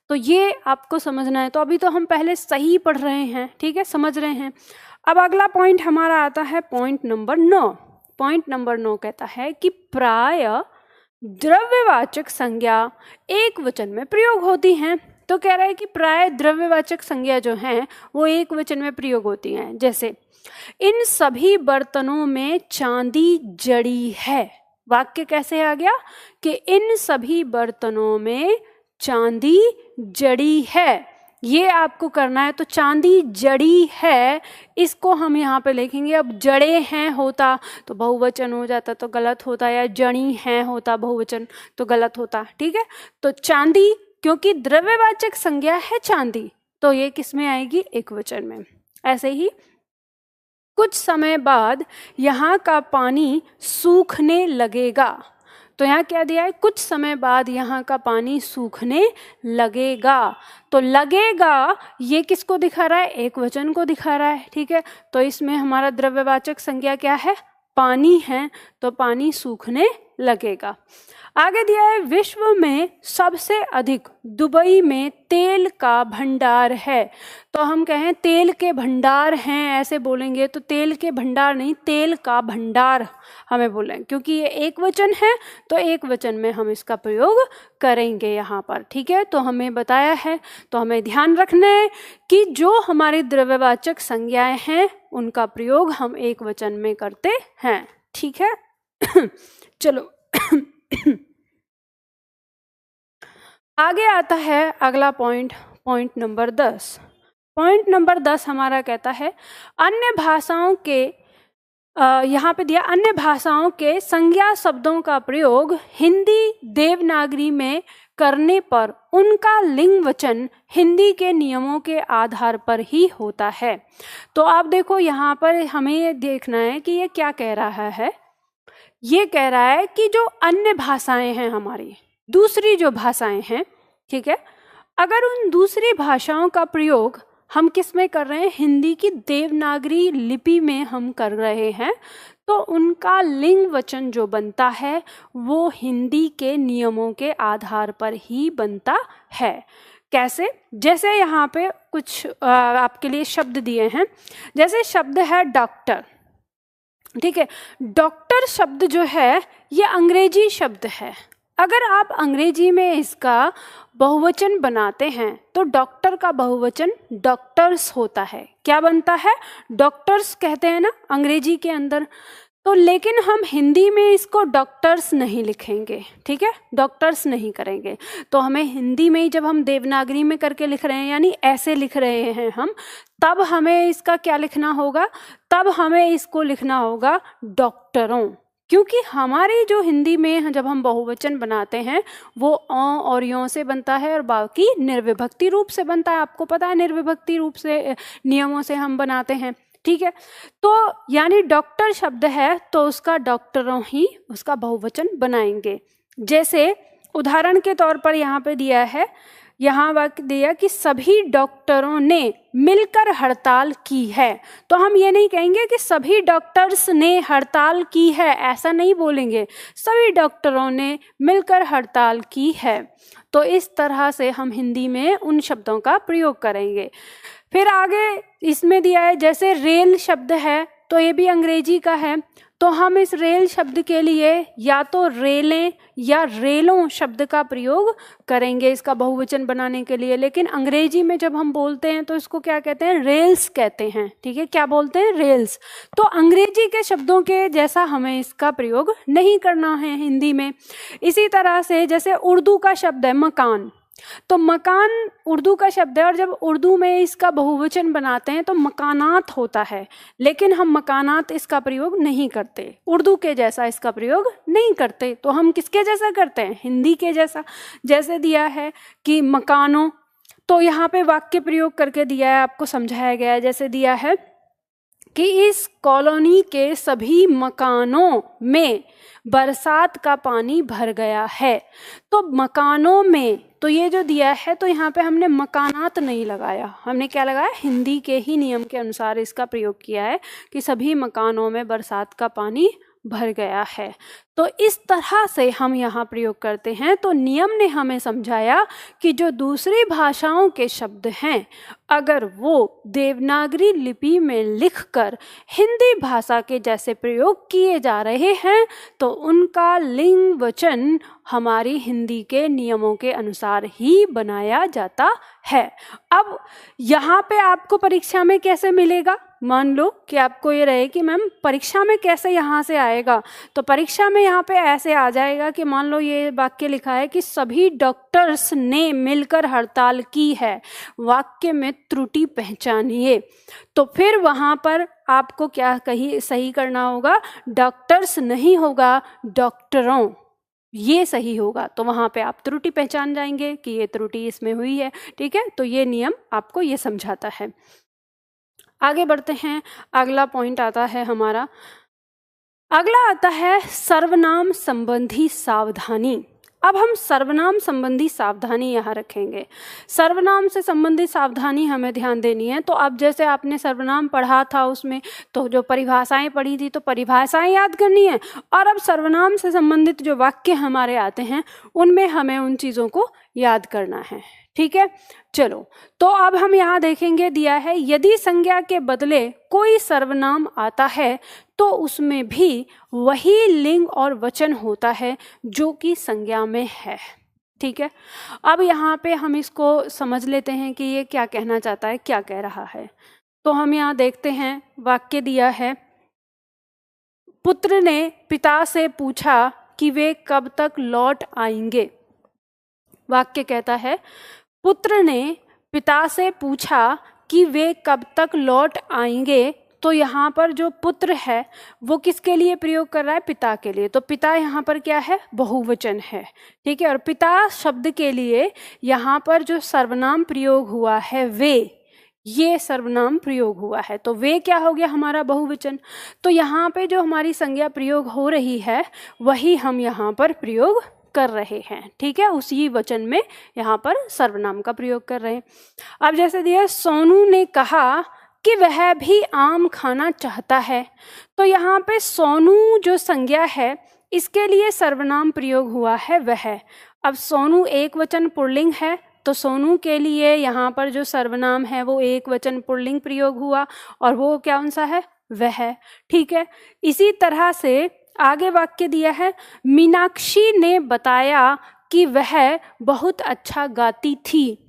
तो ये आपको समझना है। तो अभी तो हम पहले सही पढ़ रहे हैं, ठीक है, समझ रहे हैं। अब अगला पॉइंट हमारा आता है पॉइंट नंबर 9। पॉइंट नंबर 9 कहता है कि प्राय द्रव्यवाचक संज्ञा एक वचन में प्रयोग होती हैं। तो कह रहा है कि प्राय द्रव्यवाचक संज्ञा जो हैं वो एक वचन में प्रयोग होती हैं। जैसे इन सभी बर्तनों में चांदी जड़ी है। वाक्य कैसे आ गया कि इन सभी बर्तनों में चांदी जड़ी है, ये आपको करना है। तो चांदी जड़ी है, इसको हम यहाँ पे लिखेंगे। अब जड़े हैं होता तो बहुवचन हो जाता तो गलत होता, या जड़ी हैं होता बहुवचन तो गलत होता, ठीक है। तो चांदी, क्योंकि द्रव्यवाचक संज्ञा है चांदी, तो ये किस में आएगी, एक वचन में। ऐसे ही कुछ समय बाद यहाँ का पानी सूखने लगेगा। तो यहाँ क्या दिया है, कुछ समय बाद यहाँ का पानी सूखने लगेगा। तो लगेगा ये किसको दिखा रहा है, एक वचन को दिखा रहा है, ठीक है। तो इसमें हमारा द्रव्यवाचक संज्ञा क्या है, पानी है, तो पानी सूखने लगेगा। आगे दिया है विश्व में सबसे अधिक दुबई में तेल का भंडार है। तो हम कहें तेल के भंडार हैं ऐसे बोलेंगे, तो तेल के भंडार नहीं, तेल का भंडार हमें बोलें, क्योंकि ये एक वचन है तो एक वचन में हम इसका प्रयोग करेंगे यहाँ पर, ठीक है। तो हमें बताया है, तो हमें ध्यान रखना है कि जो हमारी द्रव्यवाचक संज्ञाएं हैं उनका प्रयोग हम एक वचन में करते हैं, ठीक है। चलो आगे आता है अगला point, point number 10। Point number 10 हमारा कहता है अन्य भाषाओं के यहाँ पे दिया, अन्य भाषाओं के संज्ञा शब्दों का प्रयोग हिंदी देवनागरी में करने पर उनका लिंग वचन हिंदी के नियमों के आधार पर ही होता है। तो आप देखो यहाँ पर हमें ये देखना है कि ये क्या कह रहा है। ये कह रहा है कि जो अन्य भाषाएं हैं हमारी, दूसरी जो भाषाएं हैं, ठीक है, अगर उन दूसरी भाषाओं का प्रयोग हम किस में कर रहे हैं, हिंदी की देवनागरी लिपि में हम कर रहे हैं, तो उनका लिंग वचन जो बनता है वो हिंदी के नियमों के आधार पर ही बनता है। कैसे, जैसे यहाँ पे कुछ आपके लिए शब्द दिए हैं। जैसे शब्द है डॉक्टर, ठीक है। डॉक्टर शब्द जो है ये अंग्रेजी शब्द है। अगर आप अंग्रेजी में इसका बहुवचन बनाते हैं तो डॉक्टर का बहुवचन डॉक्टर्स होता है। क्या बनता है, डॉक्टर्स कहते हैं ना अंग्रेजी के अंदर। तो लेकिन हम हिंदी में इसको डॉक्टर्स नहीं लिखेंगे, ठीक है, डॉक्टर्स नहीं करेंगे। तो हमें हिंदी में ही जब हम देवनागरी में करके लिख रहे हैं, यानी ऐसे लिख रहे हैं हम, तब हमें इसका क्या लिखना होगा, तब हमें इसको लिखना होगा डॉक्टरों। क्योंकि हमारी जो हिंदी में जब हम बहुवचन बनाते हैं वो अ और यों से बनता है और बाकी निर्विभक्ति रूप से बनता है। आपको पता है निर्विभक्ति रूप से नियमों से हम बनाते हैं, ठीक है। तो यानी डॉक्टर शब्द है तो उसका डॉक्टरों ही उसका बहुवचन बनाएंगे। जैसे उदाहरण के तौर पर यहाँ पे दिया है, यहाँ वाक्य दिया कि सभी डॉक्टरों ने मिलकर हड़ताल की है। तो हम ये नहीं कहेंगे कि सभी डॉक्टर्स ने हड़ताल की है, ऐसा नहीं बोलेंगे, सभी डॉक्टरों ने मिलकर हड़ताल की है। तो इस तरह से हम हिंदी में उन शब्दों का प्रयोग करेंगे। फिर आगे इसमें दिया है जैसे रेल शब्द है, तो ये भी अंग्रेजी का है, तो हम इस रेल शब्द के लिए या तो रेलें या रेलों शब्द का प्रयोग करेंगे इसका बहुवचन बनाने के लिए। लेकिन अंग्रेजी में जब हम बोलते हैं तो इसको क्या कहते हैं, रेल्स कहते हैं, ठीक है, क्या बोलते हैं, रेल्स। तो अंग्रेजी के शब्दों के जैसा हमें इसका प्रयोग नहीं करना है हिंदी में। इसी तरह से जैसे उर्दू का शब्द है मकान, तो मकान उर्दू का शब्द है और जब उर्दू में इसका बहुवचन बनाते हैं तो मकानात होता है, लेकिन हम मकानात इसका प्रयोग नहीं करते, उर्दू के जैसा इसका प्रयोग नहीं करते। तो हम किसके जैसा करते हैं, हिंदी के जैसा। जैसे दिया है कि मकानों, तो यहाँ पे वाक्य प्रयोग करके दिया है, आपको समझाया गया है। जैसे दिया है कि इस कॉलोनी के सभी मकानों में बरसात का पानी भर गया है। तो मकानों में, तो ये जो दिया है तो यहाँ पे हमने मकानात नहीं लगाया, हमने क्या लगाया, हिंदी के ही नियम के अनुसार इसका प्रयोग किया है कि सभी मकानों में बरसात का पानी भर गया है। तो इस तरह से हम यहाँ प्रयोग करते हैं। तो नियम ने हमें समझाया कि जो दूसरी भाषाओं के शब्द हैं, अगर वो देवनागरी लिपि में लिखकर हिंदी भाषा के जैसे प्रयोग किए जा रहे हैं तो उनका लिंग वचन हमारी हिंदी के नियमों के अनुसार ही बनाया जाता है। अब यहाँ पे आपको परीक्षा में कैसे मिलेगा, मान लो कि आपको ये रहे कि मैम परीक्षा में कैसे यहाँ से आएगा, तो परीक्षा में यहाँ पे ऐसे आ जाएगा कि मान लो ये वाक्य लिखा है कि सभी डॉक्टर्स ने मिलकर हड़ताल की है, वाक्य में त्रुटि पहचानिए। तो फिर वहाँ पर आपको क्या सही करना होगा, डॉक्टर्स नहीं होगा, डॉक्टरों, ये सही होगा। तो वहाँ पे आप त्रुटि पहचान जाएंगे कि ये त्रुटि इसमें हुई है। ठीक है, तो ये नियम आपको ये समझाता है। आगे बढ़ते हैं, अगला पॉइंट आता है हमारा, अगला आता है सर्वनाम संबंधी सावधानी। अब हम सर्वनाम संबंधी सावधानी यहाँ रखेंगे। सर्वनाम से संबंधित सावधानी हमें ध्यान देनी है। तो अब जैसे आपने सर्वनाम पढ़ा था उसमें तो जो परिभाषाएं पढ़ी थी तो परिभाषाएं याद करनी है, और अब सर्वनाम से संबंधित जो वाक्य हमारे आते हैं उनमें हमें उन चीज़ों को याद करना है। ठीक है, चलो तो अब हम यहाँ देखेंगे, दिया है यदि संज्ञा के बदले कोई सर्वनाम आता है तो उसमें भी वही लिंग और वचन होता है जो कि संज्ञा में है। ठीक है, अब यहाँ पे हम इसको समझ लेते हैं कि ये क्या कहना चाहता है, क्या कह रहा है। तो हम यहाँ देखते हैं, वाक्य दिया है, पुत्र ने पिता से पूछा कि वे कब तक लौट आएंगे। वाक्य कहता है पुत्र ने पिता से पूछा कि वे कब तक लौट आएंगे। तो यहाँ पर जो पुत्र है वो किसके लिए प्रयोग कर रहा है, पिता के लिए। तो पिता यहाँ पर क्या है, बहुवचन है। ठीक है, और पिता शब्द के लिए यहाँ पर जो सर्वनाम प्रयोग हुआ है वे, ये सर्वनाम प्रयोग हुआ है। तो वे क्या हो गया, हमारा बहुवचन। तो यहाँ पे जो हमारी संज्ञा प्रयोग हो रही है वही हम यहाँ पर प्रयोग कर रहे हैं। ठीक है, उसी वचन में यहाँ पर सर्वनाम का प्रयोग कर रहे हैं। अब जैसे दिया, सोनू ने कहा कि वह भी आम खाना चाहता है। तो यहाँ पे सोनू जो संज्ञा है इसके लिए सर्वनाम प्रयोग हुआ है वह। अब सोनू एक वचन पुल्लिंग है तो सोनू के लिए यहाँ पर जो सर्वनाम है वो एक वचन पुल्लिंग प्रयोग हुआ, और वो कौन सा है, वह। ठीक है, इसी तरह से आगे वाक्य दिया है, मीनाक्षी ने बताया कि वह बहुत अच्छा गाती थी।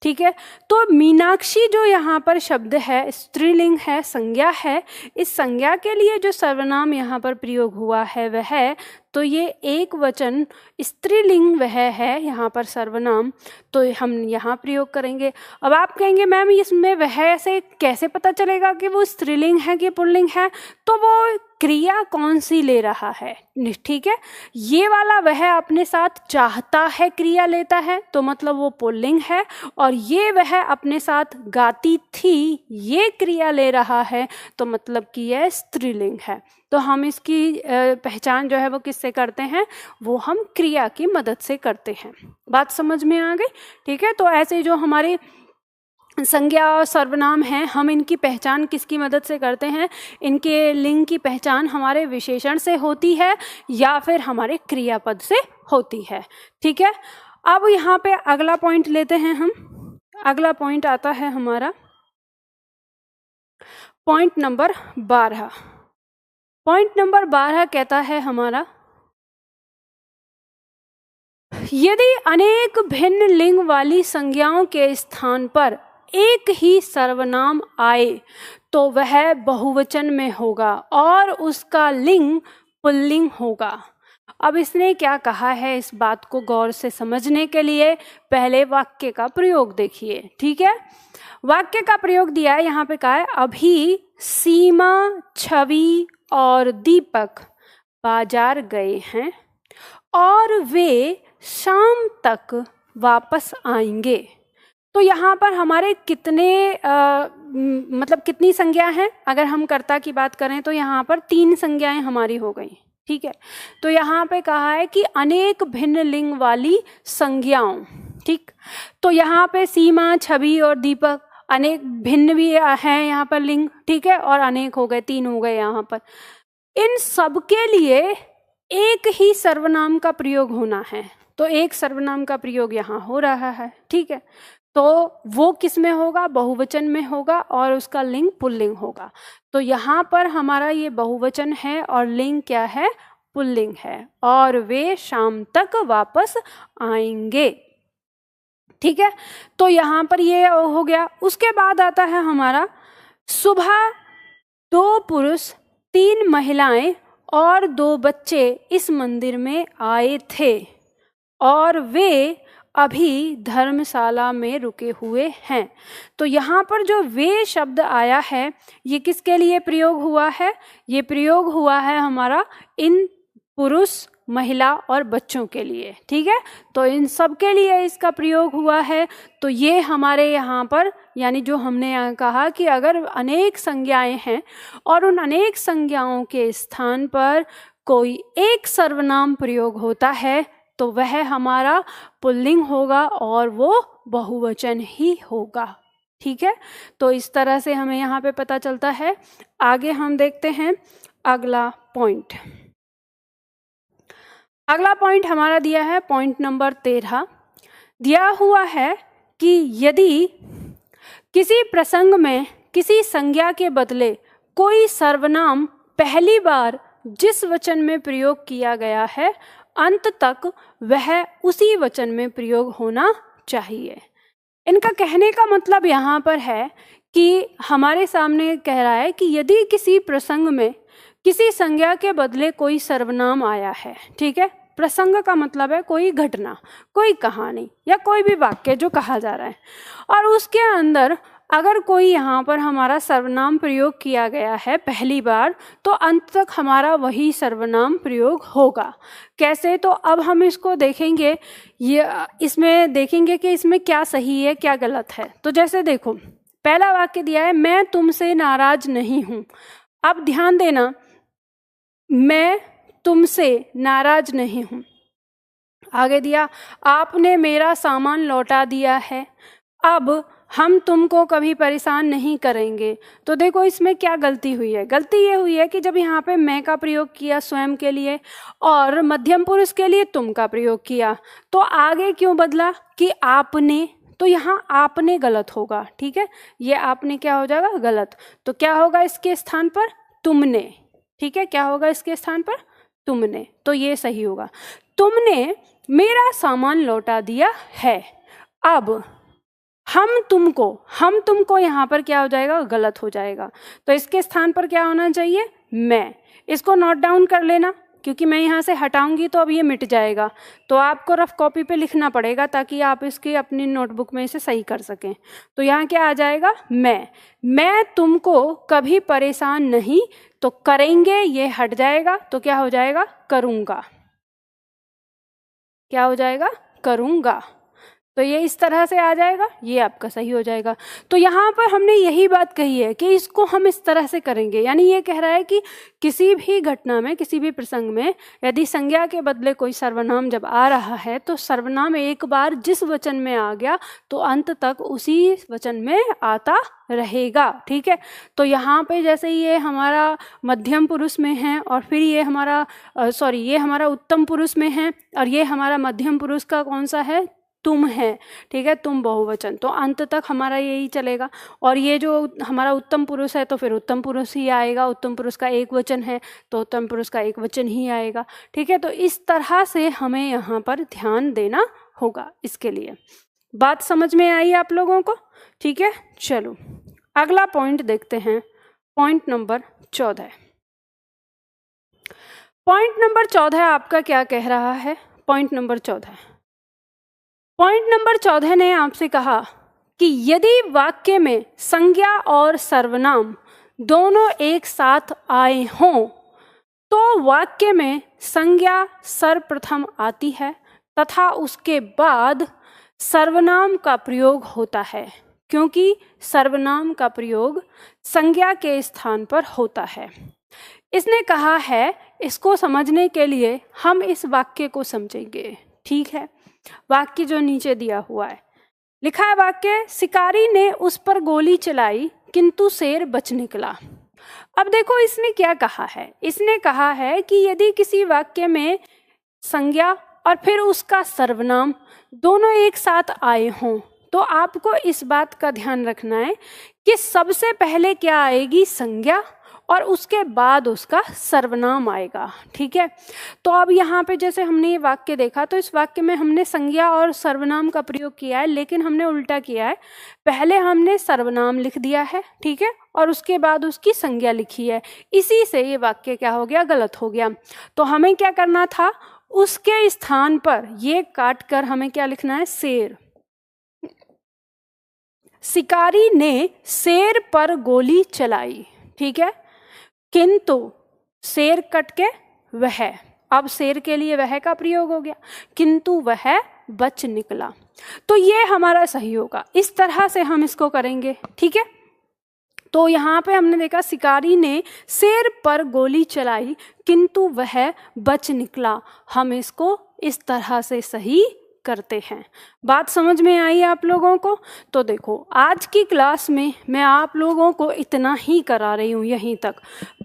ठीक है, तो मीनाक्षी जो यहाँ पर शब्द है स्त्रीलिंग है, संज्ञा है। इस संज्ञा के लिए जो सर्वनाम यहाँ पर प्रयोग हुआ है वह, तो ये एक वचन स्त्रीलिंग वह है यहाँ पर सर्वनाम, तो हम यहाँ प्रयोग करेंगे। अब आप कहेंगे मैम इसमें वह ऐसे कैसे पता चलेगा कि वो स्त्रीलिंग है कि पुल्लिंग है, तो वो क्रिया कौन सी ले रहा है। ठीक है, ये वाला वह अपने साथ चाहता है क्रिया लेता है तो मतलब वो पुल्लिंग है, और ये वह अपने साथ गाती थी ये क्रिया ले रहा है तो मतलब कि यह स्त्रीलिंग है। तो हम इसकी पहचान जो है वो किससे करते हैं, वो हम क्रिया की मदद से करते हैं। बात समझ में आ गई। ठीक है, तो ऐसे जो हमारे संज्ञा और सर्वनाम हैं हम इनकी पहचान किसकी मदद से करते हैं, इनके लिंग की पहचान हमारे विशेषण से होती है या फिर हमारे क्रियापद से होती है। ठीक है, अब यहाँ पे अगला पॉइंट लेते हैं हम। अगला पॉइंट आता है हमारा पॉइंट नंबर 12। पॉइंट नंबर 12 कहता है हमारा, यदि अनेक भिन्न लिंग वाली संज्ञाओं के स्थान पर एक ही सर्वनाम आए तो वह बहुवचन में होगा और उसका लिंग पुल्लिंग होगा। अब इसने क्या कहा है, इस बात को गौर से समझने के लिए पहले वाक्य का प्रयोग देखिए। ठीक है, वाक्य का प्रयोग दिया है, यहाँ पे कहा है, अभी सीमा, छवि और दीपक बाजार गए हैं और वे शाम तक वापस आएंगे। तो यहाँ पर हमारे कितने मतलब कितनी संज्ञा हैं? अगर हम कर्ता की बात करें तो यहाँ पर 3 संज्ञाएं हमारी हो गई, ठीक है। तो यहाँ पे कहा है कि अनेक भिन्न लिंग वाली संज्ञाओं, ठीक। तो यहाँ पे सीमा, छवि और दीपक अनेक भिन्न भी हैं यहाँ पर लिंग, ठीक है, और अनेक हो गए, 3 हो गए यहाँ पर। इन सब के लिए एक ही सर्वनाम का प्रयोग होना है, तो एक सर्वनाम का प्रयोग यहाँ हो रहा है, ठीक है। तो वो किस में होगा? बहुवचन में होगा और उसका लिंग पुल्लिंग होगा। तो यहाँ पर हमारा ये बहुवचन है और लिंग क्या है? पुल्लिंग है। और वे शाम तक वापस आएंगे, ठीक है। तो यहाँ पर ये हो गया। उसके बाद आता है हमारा सुबह 2 पुरुष 3 महिलाएं और 2 बच्चे इस मंदिर में आए थे और वे अभी धर्मशाला में रुके हुए हैं। तो यहाँ पर जो वे शब्द आया है ये किसके लिए प्रयोग हुआ है? ये प्रयोग हुआ है हमारा इन पुरुष, महिला और बच्चों के लिए, ठीक है। तो इन सब के लिए इसका प्रयोग हुआ है। तो ये हमारे यहाँ पर, यानी जो हमने यहाँ कहा कि अगर अनेक संज्ञाएं हैं और उन अनेक संज्ञाओं के स्थान पर कोई एक सर्वनाम प्रयोग होता है तो वह हमारा पुल्लिंग होगा और वो बहुवचन ही होगा, ठीक है। तो इस तरह से हमें यहाँ पे पता चलता है। आगे हम देखते हैं अगला पॉइंट। अगला पॉइंट हमारा दिया है पॉइंट नंबर 13। दिया हुआ है कि यदि किसी प्रसंग में किसी संज्ञा के बदले कोई सर्वनाम पहली बार जिस वचन में प्रयोग किया गया है अंत तक वह उसी वचन में प्रयोग होना चाहिए। इनका कहने का मतलब यहाँ पर है कि हमारे सामने कह रहा है कि यदि किसी प्रसंग में किसी संज्ञा के बदले कोई सर्वनाम आया है, ठीक है। प्रसंग का मतलब है कोई घटना, कोई कहानी या कोई भी वाक्य जो कहा जा रहा है, और उसके अंदर अगर कोई यहाँ पर हमारा सर्वनाम प्रयोग किया गया है पहली बार तो अंत तक हमारा वही सर्वनाम प्रयोग होगा। कैसे? तो अब हम इसको देखेंगे, ये इसमें देखेंगे कि इसमें क्या सही है क्या गलत है। तो जैसे देखो, पहला वाक्य दिया है मैं तुमसे नाराज नहीं हूँ। अब ध्यान देना, मैं तुमसे नाराज नहीं हूँ। आगे दिया आपने मेरा सामान लौटा दिया है, अब हम तुमको कभी परेशान नहीं करेंगे। तो देखो इसमें क्या गलती हुई है? गलती ये हुई है कि जब यहाँ पे मैं का प्रयोग किया स्वयं के लिए और मध्यम पुरुष के लिए तुम का प्रयोग किया, तो आगे क्यों बदला कि आपने? तो यहाँ आपने गलत होगा, ठीक है। ये आपने क्या हो जाएगा? गलत। तो क्या होगा इसके स्थान पर? तुमने, ठीक है। क्या होगा इसके स्थान पर? तुमने। तो ये सही होगा, तुमने मेरा सामान लौटा दिया है। अब हम तुमको यहाँ पर क्या हो जाएगा? गलत हो जाएगा। तो इसके स्थान पर क्या होना चाहिए? मैं। इसको नोट डाउन कर लेना, क्योंकि मैं यहाँ से हटाऊंगी तो अब ये मिट जाएगा। तो आपको रफ कॉपी पे लिखना पड़ेगा ताकि आप इसकी अपनी नोटबुक में इसे सही कर सकें। तो यहाँ क्या आ जाएगा? मैं तुमको कभी परेशान नहीं, तो करेंगे ये हट जाएगा, तो क्या हो जाएगा? करूँगा। क्या हो जाएगा? करूँगा। तो ये इस तरह से आ जाएगा, ये आपका सही हो जाएगा। तो यहाँ पर हमने यही बात कही है कि इसको हम इस तरह से करेंगे, यानी ये कह रहा है कि किसी भी घटना में, किसी भी प्रसंग में यदि संज्ञा के बदले कोई सर्वनाम जब आ रहा है तो सर्वनाम एक बार जिस वचन में आ गया तो अंत तक उसी वचन में आता रहेगा, ठीक है। तो यहाँ पे जैसे ये हमारा मध्यम पुरुष में है और फिर ये हमारा ये हमारा उत्तम पुरुष में है और ये हमारा मध्यम पुरुष का कौन सा है? तुम है, ठीक है। तुम बहुवचन, तो अंत तक हमारा यही चलेगा। और ये जो हमारा उत्तम पुरुष है तो फिर उत्तम पुरुष ही आएगा, उत्तम पुरुष का एक वचन है तो उत्तम पुरुष का एक वचन ही आएगा, ठीक है। तो इस तरह से हमें यहाँ पर ध्यान देना होगा। इसके लिए बात समझ में आई आप लोगों को? ठीक है, चलो अगला पॉइंट देखते हैं, पॉइंट नंबर 14। पॉइंट नंबर 14 आपका क्या कह रहा है? पॉइंट नंबर 14 ने आपसे कहा कि यदि वाक्य में संज्ञा और सर्वनाम दोनों एक साथ आए हों तो वाक्य में संज्ञा सर्वप्रथम आती है तथा उसके बाद सर्वनाम का प्रयोग होता है, क्योंकि सर्वनाम का प्रयोग संज्ञा के स्थान पर होता है। इसने कहा है, इसको समझने के लिए हम इस वाक्य को समझेंगे। ठीक है, वाक्य जो नीचे दिया हुआ है, लिखा है वाक्य, शिकारी ने उस पर गोली चलाई किंतु शेर बच निकला। अब देखो इसने क्या कहा है, इसने कहा है कि यदि किसी वाक्य में संज्ञा और फिर उसका सर्वनाम दोनों एक साथ आए हों तो आपको इस बात का ध्यान रखना है कि सबसे पहले क्या आएगी, संज्ञा, और उसके बाद उसका सर्वनाम आएगा। ठीक है, तो अब यहाँ पे जैसे हमने ये वाक्य देखा तो इस वाक्य में हमने संज्ञा और सर्वनाम का प्रयोग किया है, लेकिन हमने उल्टा किया है। पहले हमने सर्वनाम लिख दिया है, ठीक है, और उसके बाद उसकी संज्ञा लिखी है। इसी से ये वाक्य क्या हो गया, गलत हो गया। तो हमें क्या करना था, उसके स्थान पर ये काट कर हमें क्या लिखना है, शेर। शिकारी ने शेर पर गोली चलाई, ठीक है, किंतु शेर कट के वह, अब शेर के लिए वह का प्रयोग हो गया, किंतु वह बच निकला। तो ये हमारा सही होगा, इस तरह से हम इसको करेंगे। ठीक है, तो यहाँ पे हमने देखा शिकारी ने शेर पर गोली चलाई किंतु वह बच निकला, हम इसको इस तरह से सही करते हैं। बात समझ में आई आप लोगों को? तो देखो आज की क्लास में मैं आप लोगों को इतना ही करा रही हूँ, यहीं तक,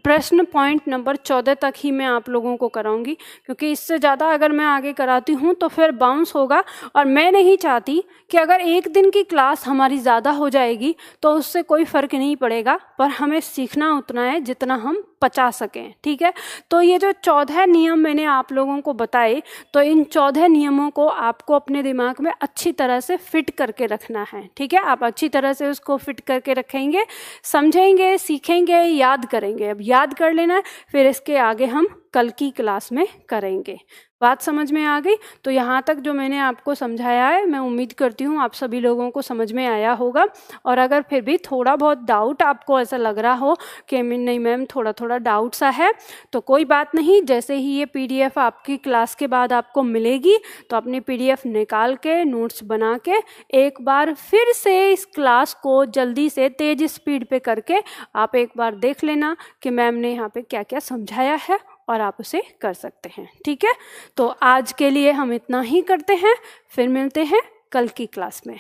प्रश्न पॉइंट नंबर 14 तक ही मैं आप लोगों को कराऊंगी, क्योंकि इससे ज़्यादा अगर मैं आगे कराती हूँ तो फिर बाउंस होगा, और मैं नहीं चाहती कि अगर एक दिन की क्लास हमारी ज़्यादा हो जाएगी तो उससे कोई फ़र्क नहीं पड़ेगा, पर हमें सीखना उतना है जितना हम पचा सकें। ठीक है, तो ये जो 14 नियम मैंने आप लोगों को बताए, तो इन 14 नियमों को आपको अपने दिमाग में अच्छी तरह से फिट करके रखना है। ठीक है, आप अच्छी तरह से उसको फिट करके रखेंगे, समझेंगे, सीखेंगे, याद करेंगे। अब याद कर लेना है, फिर इसके आगे हम कल की क्लास में करेंगे। बात समझ में आ गई? तो यहाँ तक जो मैंने आपको समझाया है, मैं उम्मीद करती हूँ आप सभी लोगों को समझ में आया होगा। और अगर फिर भी थोड़ा बहुत डाउट आपको ऐसा लग रहा हो कि नहीं मैम थोड़ा थोड़ा डाउट सा है, तो कोई बात नहीं, जैसे ही ये PDF आपकी क्लास के बाद आपको मिलेगी तो अपनी PDF निकाल के नोट्स बना के एक बार फिर से इस क्लास को जल्दी से तेज स्पीड पे करके आप एक बार देख लेना कि मैम ने यहाँ पे क्या क्या समझाया है, और आप उसे कर सकते हैं। ठीक है, तो आज के लिए हम इतना ही करते हैं, फिर मिलते हैं कल की क्लास में।